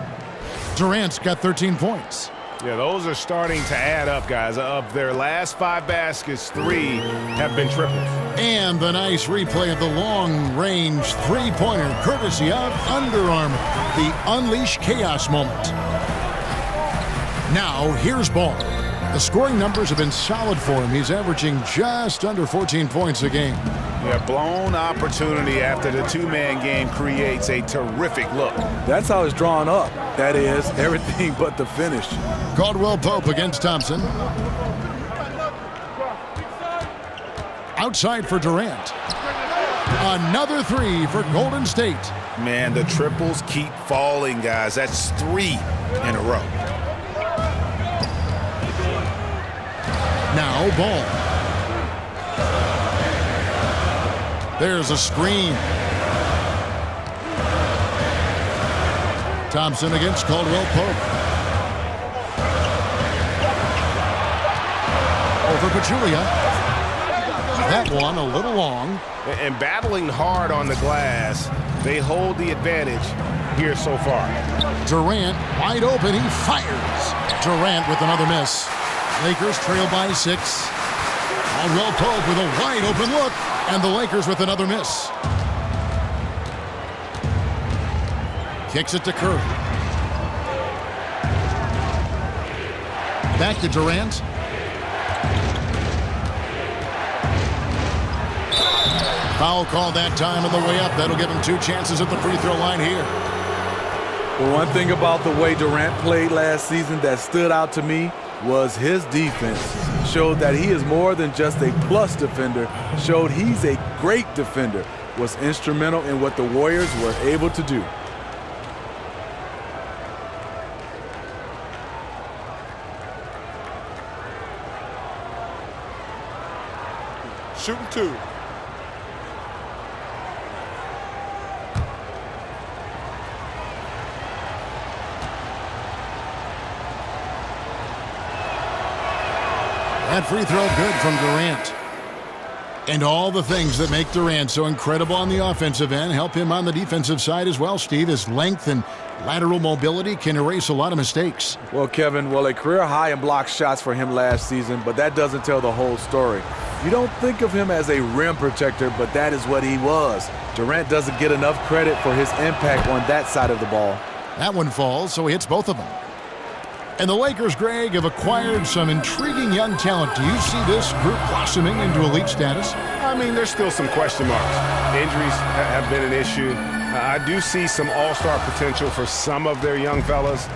Durant's got 13 points. Yeah, those are starting to add up, guys. Of their last 5 baskets, 3 have been triples. And the nice replay of the long-range three-pointer courtesy of Under Armour. The Unleash Chaos moment. Now, here's Ball. The scoring numbers have been solid for him. He's averaging just under 14 points a game. Yeah, blown opportunity after the 2-man game creates a terrific look. That's how it's drawn up. That is, everything but the finish. Caldwell-Pope against Thompson. Outside for Durant. Another three for Golden State. Man, the triples keep falling, guys. That's 3 in a row. Now Ball. There's a screen. Thompson against Caldwell Pope. Over Pachulia. That one a little long. And battling hard on the glass, they hold the advantage here so far. Durant wide open. He fires. Durant with another miss. Lakers trail by 6. Caldwell Pope with a wide open look. And the Lakers with another miss. Kicks it to Curry. Back to Durant. Foul called that time on the way up. That'll give him 2 chances at the free throw line here. The one thing about the way Durant played last season that stood out to me was his defense. Showed that he is more than just a plus defender. Showed he's a great defender. Was instrumental in what the Warriors were able to do. Shooting 2. That free throw good from Durant. And all the things that make Durant so incredible on the offensive end help him on the defensive side as well, Steve. His length and lateral mobility can erase a lot of mistakes. Well, Kevin, a career high in block shots for him last season, but that doesn't tell the whole story. You don't think of him as a rim protector, but that is what he was. Durant doesn't get enough credit for his impact on that side of the ball. That one falls, so he hits both of them. And the Lakers, Greg, have acquired some intriguing young talent. Do you see this group blossoming into elite status? I mean, there's still some question marks. Injuries have been an issue. I do see some all-star potential for some of their young fellas.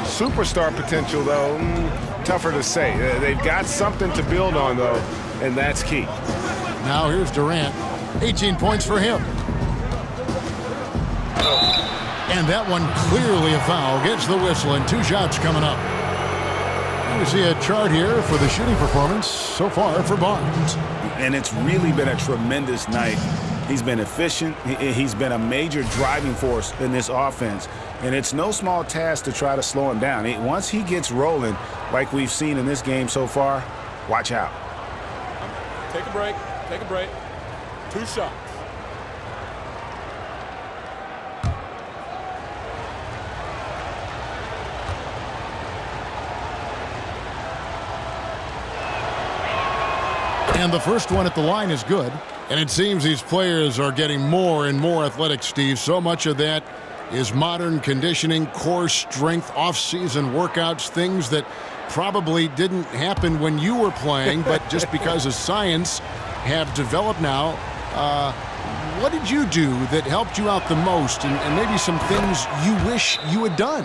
Superstar potential, though, tougher to say. They've got something to build on, though, and that's key. Now here's Durant. 18 points for him. And that one clearly a foul. Gets the whistle and 2 shots coming up. You see a chart here for the shooting performance so far for Barnes. And it's really been a tremendous night. He's been efficient. He's been a major driving force in this offense. And it's no small task to try to slow him down. Once he gets rolling, like we've seen in this game so far, watch out. Take a break. Take a break. 2 shots. And the first one at the line is good. And it seems these players are getting more and more athletic, Steve. So much of that is modern conditioning, core strength, off-season workouts, things that probably didn't happen when you were playing, but just because of science have developed now. What did you do that helped you out the most, and maybe some things you wish you had done?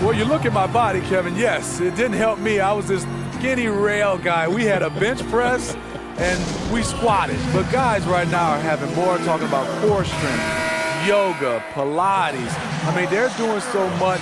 Well, you look at my body, Kevin. Yes, it didn't help me. I was this skinny rail guy. We had a bench press, and we squatted. But guys right now are having more talking about core strength, yoga, Pilates. I mean, they're doing so much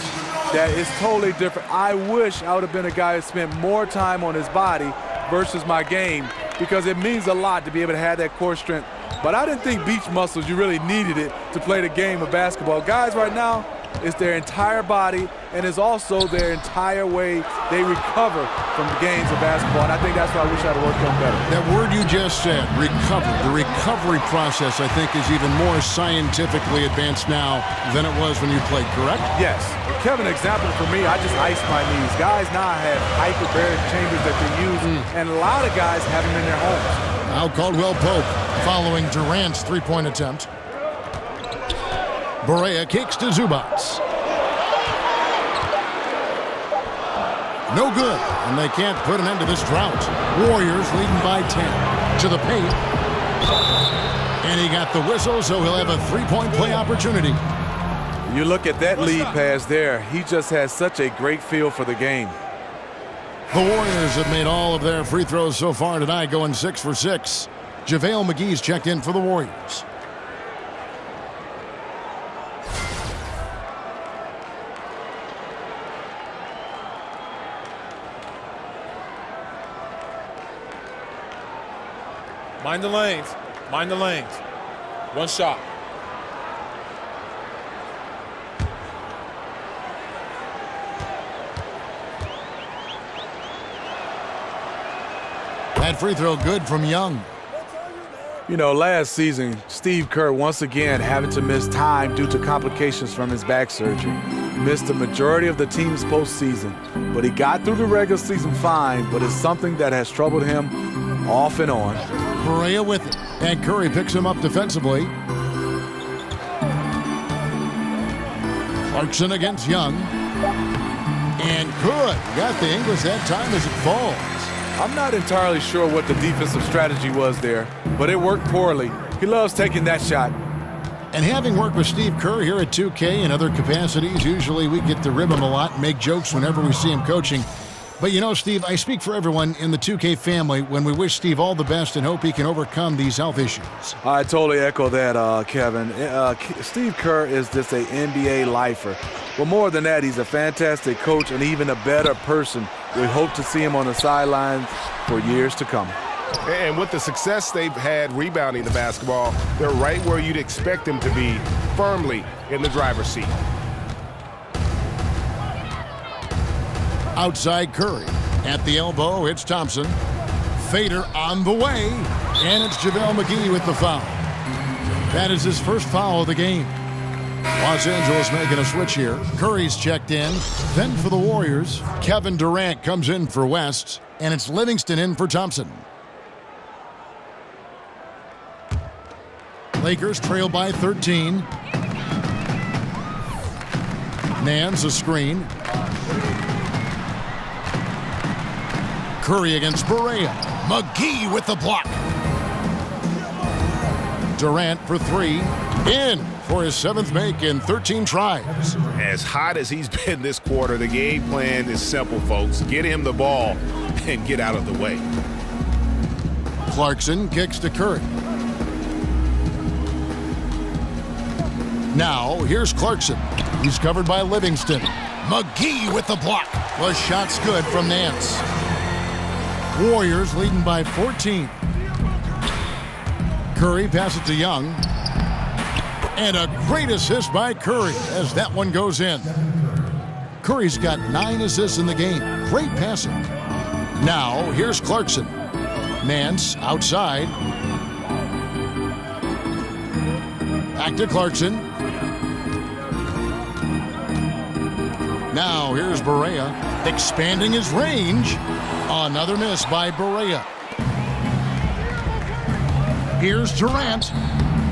that is totally different. I wish I would have been a guy who spent more time on his body versus my game, because it means a lot to be able to have that core strength. But I didn't think beach muscles, you really needed it to play the game of basketball. Guys right now, it's their entire body, and it's also their entire way they recover from the games of basketball. And I think that's why I wish I'd have worked on better. That word you just said, recover. The recovery process, I think, is even more scientifically advanced now than it was when you played, correct? Yes. Kevin, example for me, I just iced my knees. Guys now have hyperbaric chambers that they use, and a lot of guys have them in their homes. Now Caldwell Pope following Durant's three-point attempt. Barea kicks to Zubats. No good, and they can't put an end to this drought. Warriors leading by 10 to the paint. And he got the whistle, so he'll have a three-point play opportunity. You look at that lead pass there. He just has such a great feel for the game. The Warriors have made all of their free throws so far tonight, going 6 for 6. JaVale McGee's checked in for the Warriors. Mind the lanes. Mind the lanes. One shot. That free throw good from Young. You know, last season, Steve Kerr once again having to miss time due to complications from his back surgery. He missed the majority of the team's postseason, but he got through the regular season fine, but it's something that has troubled him off and on. Barea with it, and Curry picks him up defensively. Clarkson against Young. And good. Got the English that time as it falls. I'm not entirely sure what the defensive strategy was there, but it worked poorly. He loves taking that shot. And having worked with Steve Kerr here at 2K and other capacities, usually we get to rib him a lot and make jokes whenever we see him coaching. But you know, Steve, I speak for everyone in the 2K family when we wish Steve all the best and hope he can overcome these health issues. I totally echo that, Kevin. Steve Kerr is just an NBA lifer. But more than that, he's a fantastic coach and even a better person. We hope to see him on the sidelines for years to come. And with the success they've had rebounding the basketball, they're right where you'd expect them to be, firmly in the driver's seat. Outside Curry. At the elbow, it's Thompson. Fader on the way. And it's JaVale McGee with the foul. That is his first foul of the game. Los Angeles making a switch here. Curry's checked in. Then for the Warriors, Kevin Durant comes in for West. And it's Livingston in for Thompson. Lakers trail by 13. Nance a screen. Curry against Barea. McGee with the block. Durant for three. In for his 7th make in 13 tries. As hot as he's been this quarter, the game plan is simple, folks. Get him the ball and get out of the way. Clarkson kicks to Curry. Now, here's Clarkson. He's covered by Livingston. McGee with the block. The shot's good from Nance. Warriors leading by 14. Curry passes to Young. And a great assist by Curry as that one goes in. Curry's got 9 assists in the game. Great passing. Now, here's Clarkson. Nance outside. Back to Clarkson. Now, here's Barea. Expanding his range. Another miss by Barea. Here's Durant.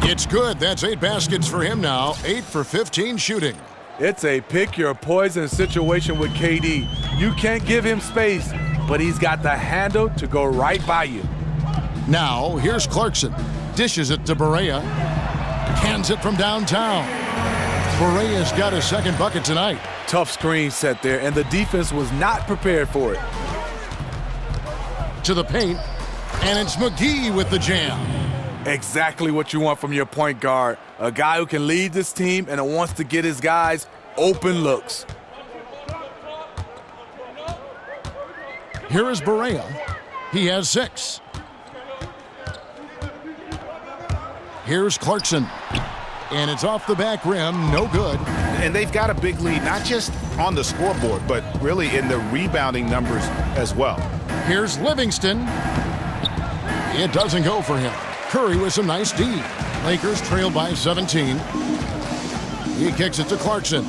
It's good. That's 8 baskets for him now. 8 for 15 shooting. It's a pick-your-poison situation with KD. You can't give him space, but he's got the handle to go right by you. Now, here's Clarkson. Dishes it to Barea. Cans it from downtown. Barea's got his 2nd bucket tonight. Tough screen set there, and the defense was not prepared for it. To the paint, and it's McGee with the jam. Exactly what you want from your point guard. A guy who can lead this team and wants to get his guys open looks. Here is Barea. He has 6. Here's Clarkson. And it's off the back rim, no good. And they've got a big lead, not just on the scoreboard, but really in the rebounding numbers as well. Here's Livingston. It doesn't go for him. Curry with some nice D. Lakers trail by 17. He kicks it to Clarkson.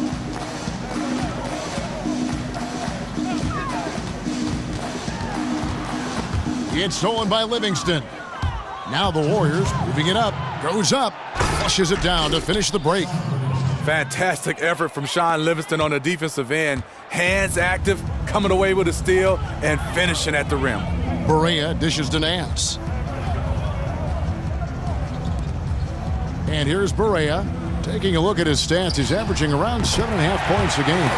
It's stolen by Livingston. Now the Warriors moving it up. Goes up. Flushes it down to finish the break. Fantastic effort from Sean Livingston on the defensive end. Hands active, coming away with a steal, and finishing at the rim. Barea dishes to Nance. And here's Barea. Taking a look at his stats, he's averaging around 7.5 points a game.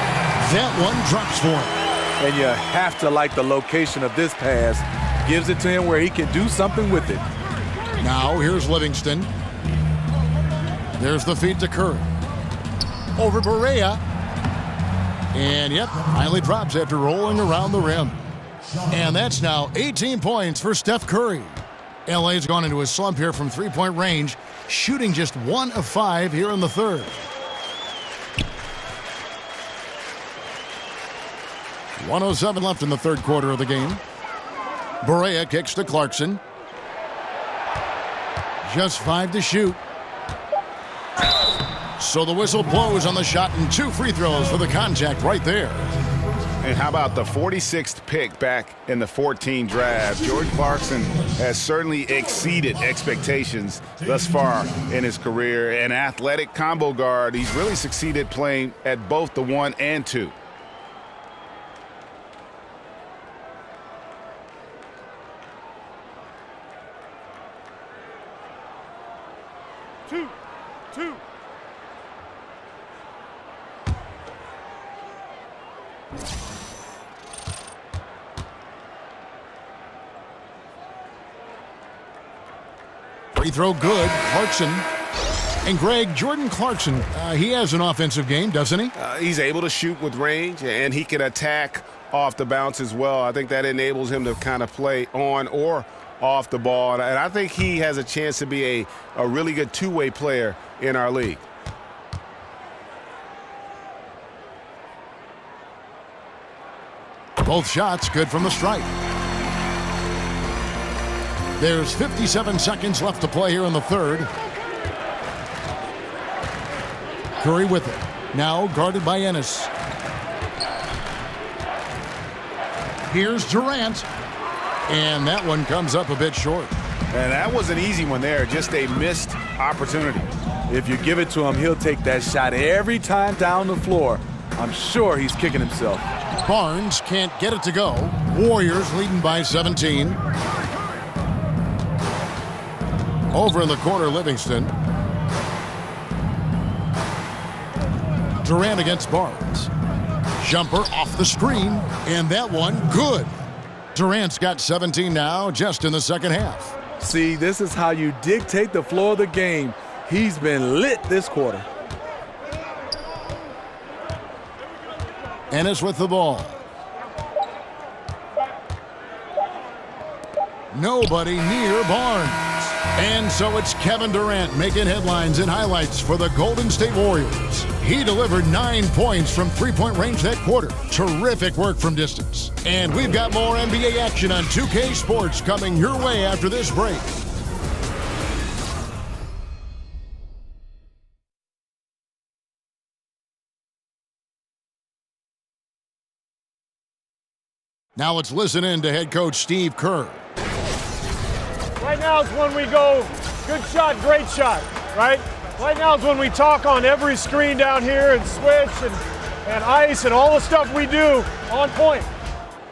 That one drops for him. And you have to like the location of this pass. Gives it to him where he can do something with it. Now here's Livingston. There's the feed to Curry. Over Barea. And yep, finally drops after rolling around the rim. And that's now 18 points for Steph Curry. LA's gone into a slump here from three-point range, shooting just 1 of 5 here in the third. .107 left in the third quarter of the game. Barea kicks to Clarkson. Just 5 to shoot. So the whistle blows on the shot and 2 free throws for the contact right there. And how about the 46th pick back in the 14 draft? Jordan Clarkson has certainly exceeded expectations thus far in his career. An athletic combo guard, he's really succeeded playing at both the 1 and 2. Two. Free throw good. Clarkson. And Greg, Jordan Clarkson, he has an offensive game, doesn't he? He's able to shoot with range, and he can attack off the bounce as well. I think that enables him to kind of play on or off the ball. And I think he has a chance to be a really good two-way player in our league. Both shots good from the stripe. There's 57 seconds left to play here in the third. Curry with it. Now guarded by Ennis. Here's Durant. And that one comes up a bit short. And that was an easy one there. Just a missed opportunity. If you give it to him, he'll take that shot every time down the floor. I'm sure he's kicking himself. Barnes can't get it to go. Warriors leading by 17. Over in the corner, Livingston. Durant against Barnes. Jumper off the screen, and that one good. Durant's got 17 now, just in the second half. See, this is how you dictate the flow of the game. He's been lit this quarter. Ennis with the ball. Nobody near Barnes. And so it's Kevin Durant making headlines and highlights for the Golden State Warriors. He delivered 9 points from three-point range that quarter. Terrific work from distance. And we've got more NBA action on 2K Sports coming your way after this break. Now let's listen in to head coach Steve Kerr. Right now is when we go, good shot, great shot, right? Right now is when we talk on every screen down here and switch and ice and all the stuff we do on point.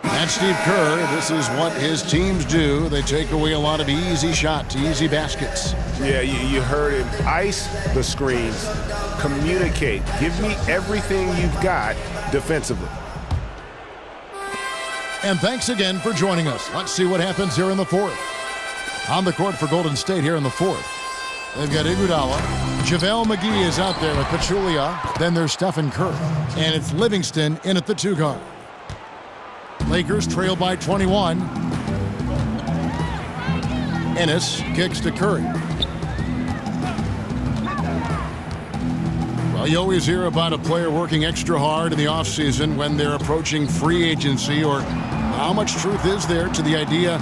That's Steve Kerr. This is what his teams do. They take away a lot of easy shots, easy baskets. Yeah, you heard him. Ice the screens. Communicate. Give me everything you've got defensively. And thanks again for joining us. Let's see what happens here in the fourth. On the court for Golden State here in the fourth. They've got Iguodala. JaVale McGee is out there with Pachulia. Then there's Stephen Curry. And it's Livingston in at the 2 guard. Lakers trail by 21. Ennis kicks to Curry. Well, you always hear about a player working extra hard in the offseason when they're approaching free agency, or how much truth is there to the idea,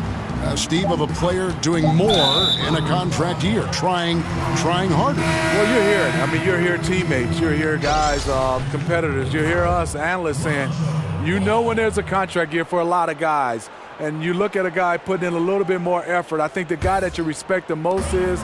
Steve, of a player doing more in a contract year, trying harder? Well, you're here. I mean, you're here teammates. You're here guys, competitors. You're here us analysts saying, you know when there's a contract year for a lot of guys, and you look at a guy putting in a little bit more effort. I think the guy that you respect the most is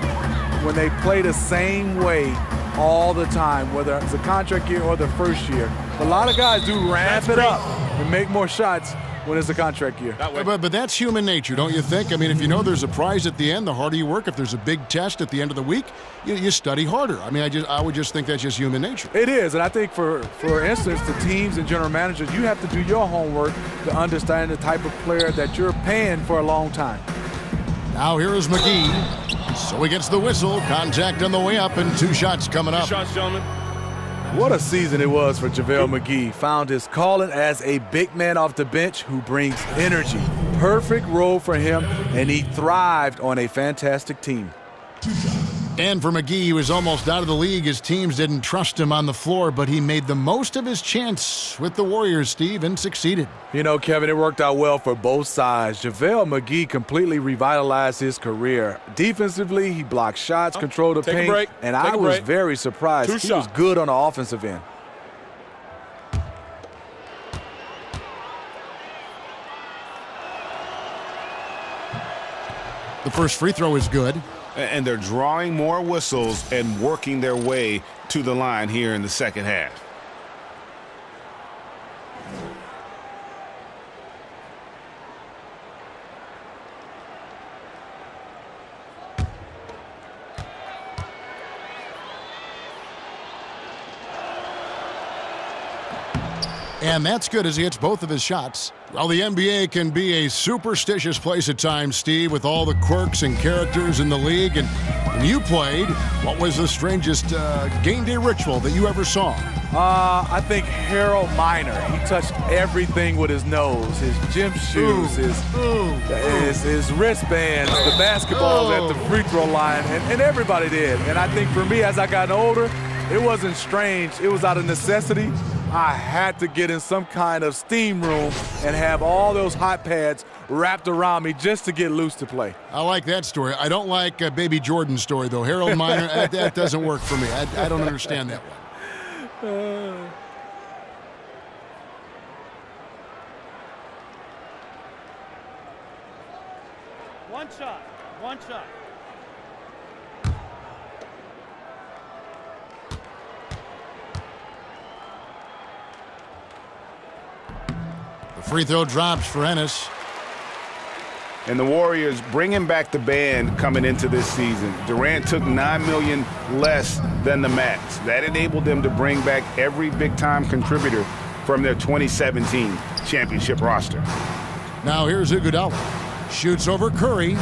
when they play the same way all the time, whether it's a contract year or the first year. A lot of guys do ramp it up and make more shots when it's a contract year. But that's human nature, don't you think? I mean, if you know there's a prize at the end, the harder you work. If there's a big test at the end of the week, you study harder. I mean, I would just think that's just human nature. It is, and I think for instance, the teams and general managers, you have to do your homework to understand the type of player that you're paying for a long time. Now here is McGee. So he gets the whistle. Contact on the way up, and 2 shots coming up. 2 shots, gentlemen. What a season it was for JaVale McGee. Found his calling as a big man off the bench who brings energy, perfect role for him, and he thrived on a fantastic team. And for McGee, he was almost out of the league. His teams didn't trust him on the floor, but he made the most of his chance with the Warriors, Steve, and succeeded. You know, Kevin, it worked out well for both sides. JaVale McGee completely revitalized his career. Defensively, he blocked shots, controlled the paint, and I was very surprised. He was good on the offensive end. The first free throw is good. And they're drawing more whistles and working their way to the line here in the second half. And that's good as he hits both of his shots. Well, the NBA can be a superstitious place at times, Steve, with all the quirks and characters in the league. And when you played, what was the strangest game day ritual that you ever saw? I think Harold Miner. He touched everything with his nose, his gym shoes, his wristbands, the basketballs at the free throw line, and everybody did. And I think for me, as I got older, it wasn't strange. It was out of necessity. I had to get in some kind of steam room and have all those hot pads wrapped around me just to get loose to play. I like that story. I don't like Baby Jordan's story, though. Harold Miner, that doesn't work for me. I don't understand that one. One shot. The free throw drops for Ennis. And the Warriors bringing back the band coming into this season. Durant took $9 million less than the max. That enabled them to bring back every big-time contributor from their 2017 championship roster. Now here's Iguodala. Shoots over Curry.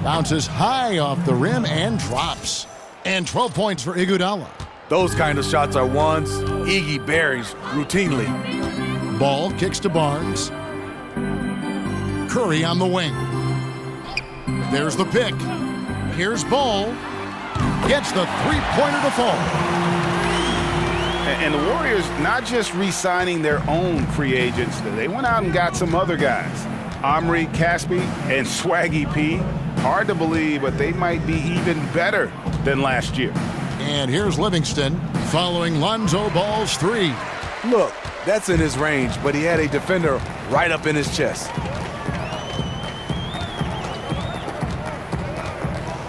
Bounces high off the rim and drops. And 12 points for Iguodala. Those kind of shots are ones Iggy buries routinely. Ball kicks to Barnes. Curry on the wing. There's the pick. Here's Ball. Gets the three-pointer to fall. And the Warriors not just re-signing their own free agents, they went out and got some other guys. Omri Caspi and Swaggy P. Hard to believe, but they might be even better than last year. And here's Livingston following Lonzo Ball's three. Look, that's in his range, but he had a defender right up in his chest.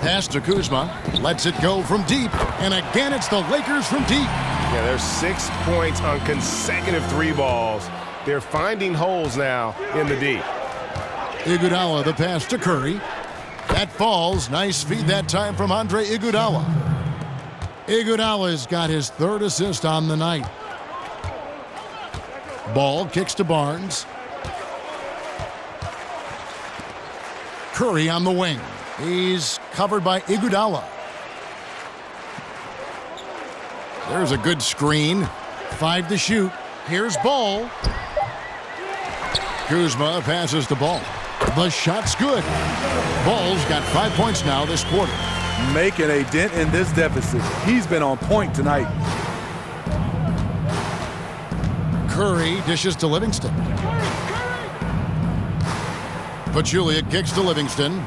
Pass to Kuzma. Lets it go from deep. And again, it's the Lakers from deep. Yeah, there's 6 points on consecutive three balls. They're finding holes now in the D. Iguodala, the pass to Curry. That falls. Nice feed that time from Andre Iguodala. Iguodala's got his third assist on the night. Ball kicks to Barnes. Curry on the wing. He's covered by Iguodala. There's a good screen. 5 to shoot. Here's Ball. Kuzma passes the Ball. The shot's good. Ball's got 5 points now this quarter. Making a dent in this deficit. He's been on point tonight. Curry dishes to Livingston. Pachulia kicks to Livingston.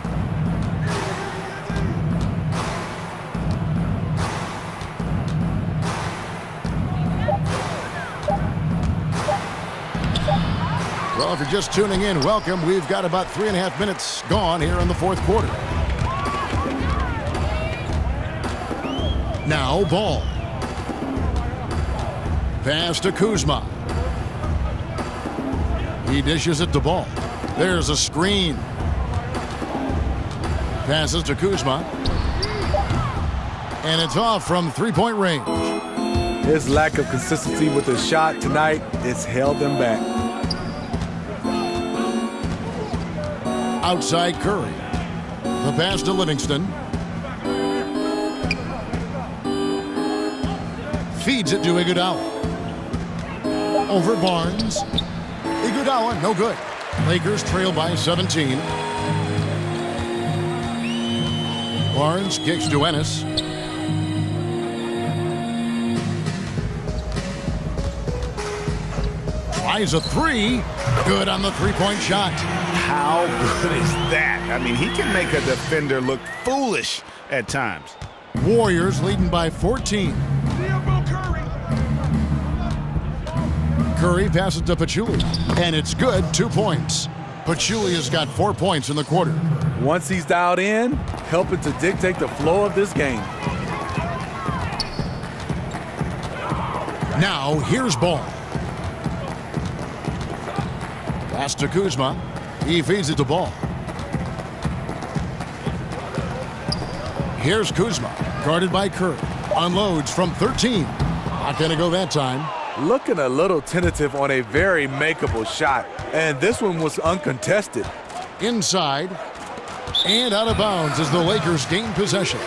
Well, if you're just tuning in, welcome. We've got about 3.5 minutes gone here in the fourth quarter. Now, Ball. Pass to Kuzma. He dishes it to Ball. There's a screen. Passes to Kuzma. And it's off from three-point range. His lack of consistency with his shot tonight, it's held him back. Outside Curry. The pass to Livingston. Feeds it to Iguodala. Over Barnes. Iguodala, no good. Lakers trail by 17. Barnes kicks to Ennis. Tries a three. Good on the three-point shot. How good is that? I mean, he can make a defender look foolish at times. Warriors leading by 14. Curry passes to Pachulia, and it's good, 2 points. Pachulia's got 4 points in the quarter. Once he's dialed in, helping to dictate the flow of this game. Now, here's Ball. Pass to Kuzma. He feeds it to Ball. Here's Kuzma, guarded by Curry. Unloads from 13. Not going to go that time. Looking a little tentative on a very makeable shot, and this one was uncontested. Inside and out of bounds as the Lakers gain possession.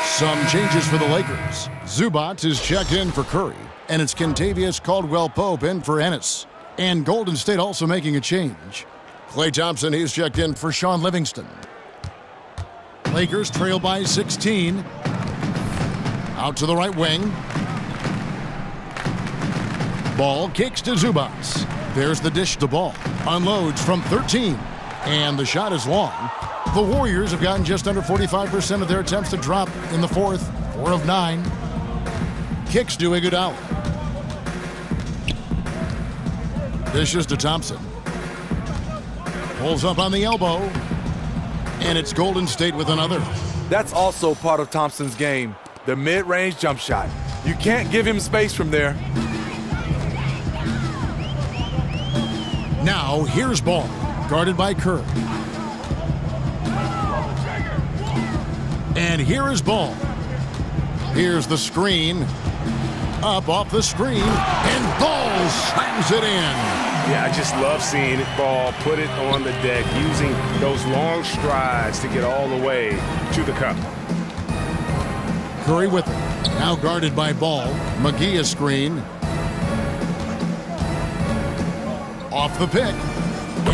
Some changes for the Lakers. Zubac is checked in for Curry, and it's Kentavious Caldwell-Pope in for Ennis. And Golden State also making a change. Klay Thompson, he's checked in for Sean Livingston. Lakers trail by 16. Out to the right wing. Ball kicks to Zubac. There's the dish to Ball. Unloads from 13. And the shot is long. The Warriors have gotten just under 45% of their attempts to drop in the fourth. 4 of 9. Kicks to Iguodala. Dishes to Thompson. Pulls up on the elbow. And it's Golden State with another. That's also part of Thompson's game. The mid-range jump shot. You can't give him space from there. Now, here's Ball, guarded by Curry. And here is Ball. Here's the screen. Up off the screen, and Ball slams it in. Yeah, I just love seeing it. Ball put it on the deck, using those long strides to get all the way to the cup. Curry with it. Now guarded by Ball. McGee a screen. Off the pick.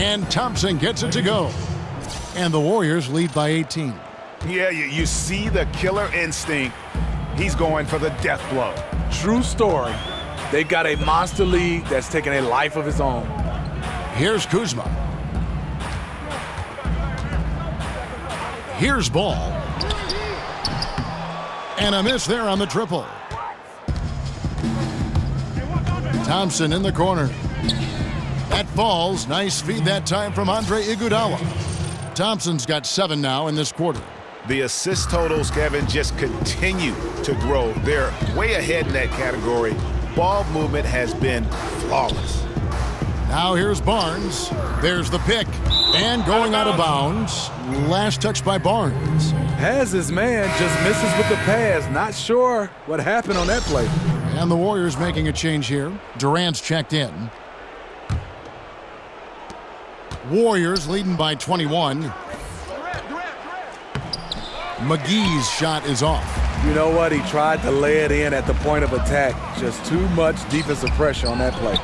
And Thompson gets it to go. And the Warriors lead by 18. Yeah, you see the killer instinct. He's going for the death blow. True story. They got a monster lead that's taking a life of its own. Here's Kuzma. Here's Ball. And a miss there on the triple. Thompson in the corner. That falls. Nice feed that time from Andre Iguodala. Thompson's got 7 now in this quarter. The assist totals, Kevin, just continue to grow. They're way ahead in that category. Ball movement has been flawless. Now here's Barnes. There's the pick. And going out of bounds. Last touch by Barnes. Has his man, just misses with the pass. Not sure what happened on that play. And the Warriors making a change here. Durant's checked in. Warriors leading by 21. McGee's shot is off. You know what? He tried to lay it in at the point of attack. Just too much defensive pressure on that play.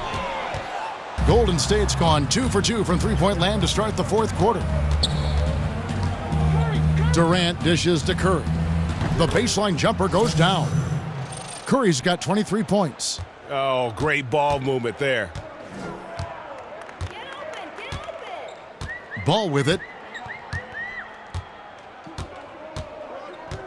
Golden State's gone 2 for 2 from three-point land to start the fourth quarter. Durant dishes to Curry. The baseline jumper goes down. Curry's got 23 points. Oh, great ball movement there. Ball with it.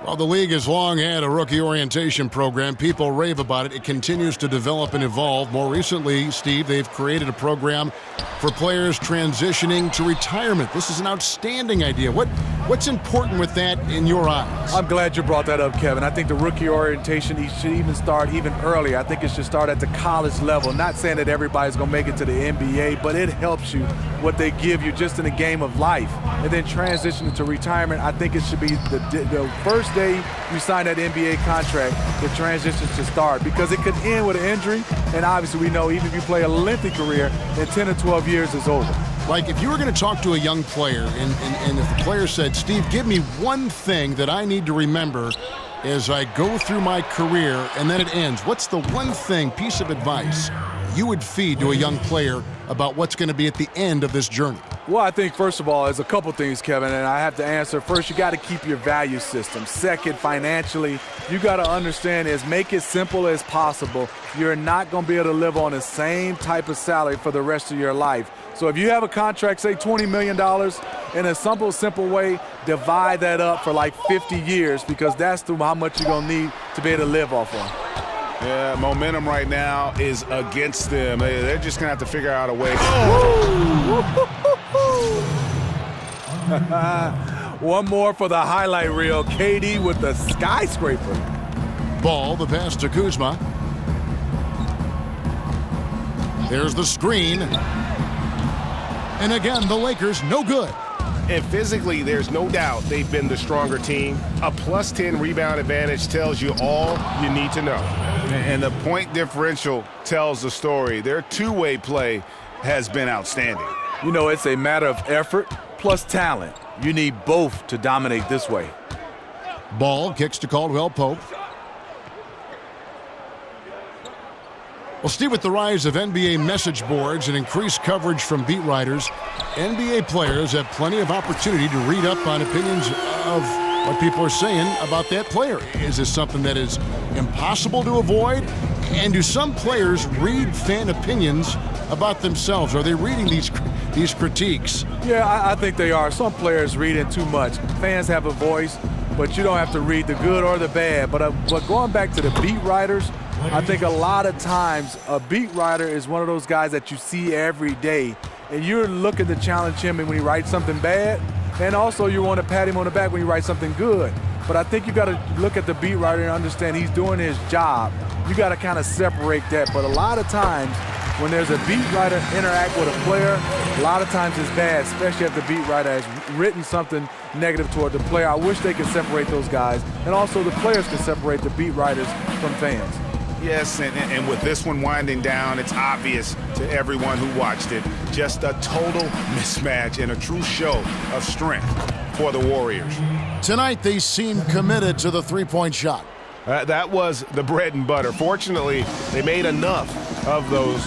While the league has long had a rookie orientation program, people rave about it. It continues to develop and evolve. More recently, Steve, they've created a program for players transitioning to retirement. This is an outstanding idea. What's important with that in your eyes? I'm glad you brought that up, Kevin. I think the rookie orientation should even start even earlier. I think it should start at the college level. Not saying that everybody's going to make it to the NBA, but it helps you what they give you just in the game of life. And then transitioning to retirement, I think it should be the first day you sign that NBA contract, the transition should start, because it could end with an injury, and obviously we know even if you play a lengthy career, then 10 or 12 years is over. Like if you were going to talk to a young player and if the player said, Steve, give me one thing that I need to remember as I go through my career and then it ends, what's the one thing, piece of advice you would feed to a young player about what's going to be at the end of this journey? Well, I think, first of all, there's a couple things, Kevin, and I have to answer. First, you got to keep your value system. Second, financially, you got to understand is make it simple as possible. You're not going to be able to live on the same type of salary for the rest of your life. So if you have a contract, say $20 million, in a simple way, divide that up for like 50 years because that's how much you're going to need to be able to live off on. Yeah, momentum right now is against them. They're just going to have to figure out a way. One more for the highlight reel. KD with the skyscraper. Ball, the pass to Kuzma. There's the screen. And again, the Lakers no good. And physically, there's no doubt they've been the stronger team. A plus 10 rebound advantage tells you all you need to know. And the point differential tells the story. Their two-way play has been outstanding. You know, it's a matter of effort plus talent. You need both to dominate this way. Ball kicks to Caldwell Pope. Well, Steve, with the rise of NBA message boards and increased coverage from beat writers, NBA players have plenty of opportunity to read up on opinions of what people are saying about that player. Is this something that is impossible to avoid? And do some players read fan opinions about themselves? Are they reading these critiques? Yeah, I think they are. Some players read in too much. Fans have a voice, but you don't have to read the good or the bad. But going back to the beat writers, I think a lot of times a beat writer is one of those guys that you see every day, and you're looking to challenge him when he writes something bad, and also you want to pat him on the back when he writes something good. But I think you got to look at the beat writer and understand he's doing his job. You got to kind of separate that. But a lot of times when there's a beat writer interact with a player, a lot of times it's bad, especially if the beat writer has written something negative toward the player. I wish they could separate those guys, and also the players can separate the beat writers from fans. Yes, and with this one winding down, it's obvious to everyone who watched it. Just a total mismatch and a true show of strength for the Warriors. Tonight, they seem committed to the three-point shot. That was the bread and butter. Fortunately, they made enough of those,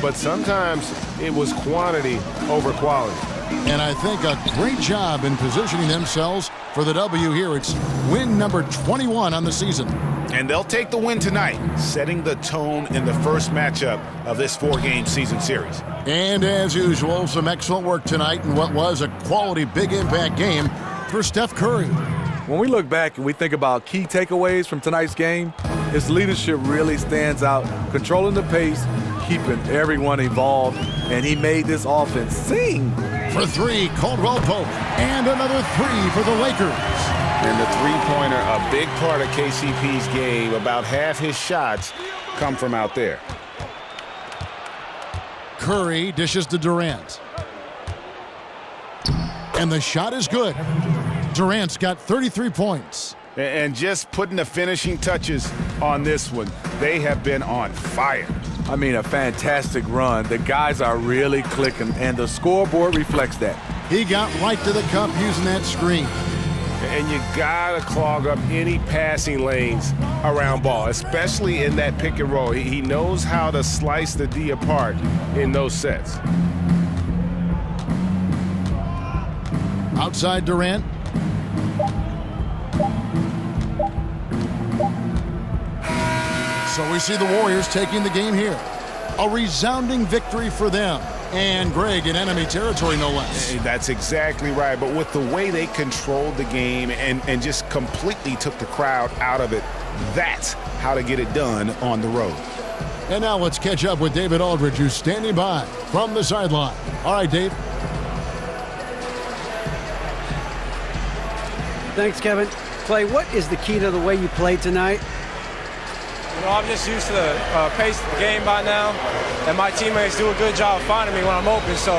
but sometimes it was quantity over quality. And I think a great job in positioning themselves for the W here. It's win number 21 on the season. And they'll take the win tonight, setting the tone in the first matchup of this four-game season series. And as usual, some excellent work tonight in what was a quality big impact game for Steph Curry. When we look back and we think about key takeaways from tonight's game, his leadership really stands out, controlling the pace, keeping everyone involved, and he made this offense sing. For three, Caldwell Pope, and another three for the Lakers. And the three-pointer, a big part of KCP's game. About half his shots come from out there. Curry dishes to Durant. And the shot is good. Durant's got 33 points. And just putting the finishing touches on this one, they have been on fire. I mean, a fantastic run. The guys are really clicking, and the scoreboard reflects that. He got right to the cup using that screen. And you gotta clog up any passing lanes around ball, especially in that pick and roll. He knows how to slice the D apart in those sets. Outside Durant. So we see the Warriors taking the game here. A resounding victory for them. And Greg in enemy territory, no less. That's exactly right. But with the way they controlled the game and just completely took the crowd out of it, that's how to get it done on the road. And now let's catch up with David Aldridge, who's standing by from the sideline. All right, Dave. Thanks, Kevin. Clay, what is the key to the way you played tonight? You know, I'm just used to the pace of the game by now, and my teammates do a good job of finding me when I'm open, so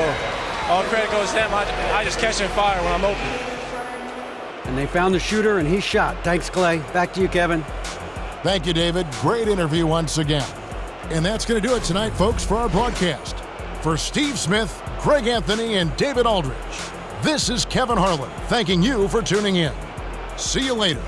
all credit goes to them. I just catch and fire when I'm open. And they found the shooter, and he shot. Thanks, Clay. Back to you, Kevin. Thank you, David. Great interview once again. And that's going to do it tonight, folks, for our broadcast. For Steve Smith, Greg Anthony, and David Aldridge, this is Kevin Harlan thanking you for tuning in. See you later.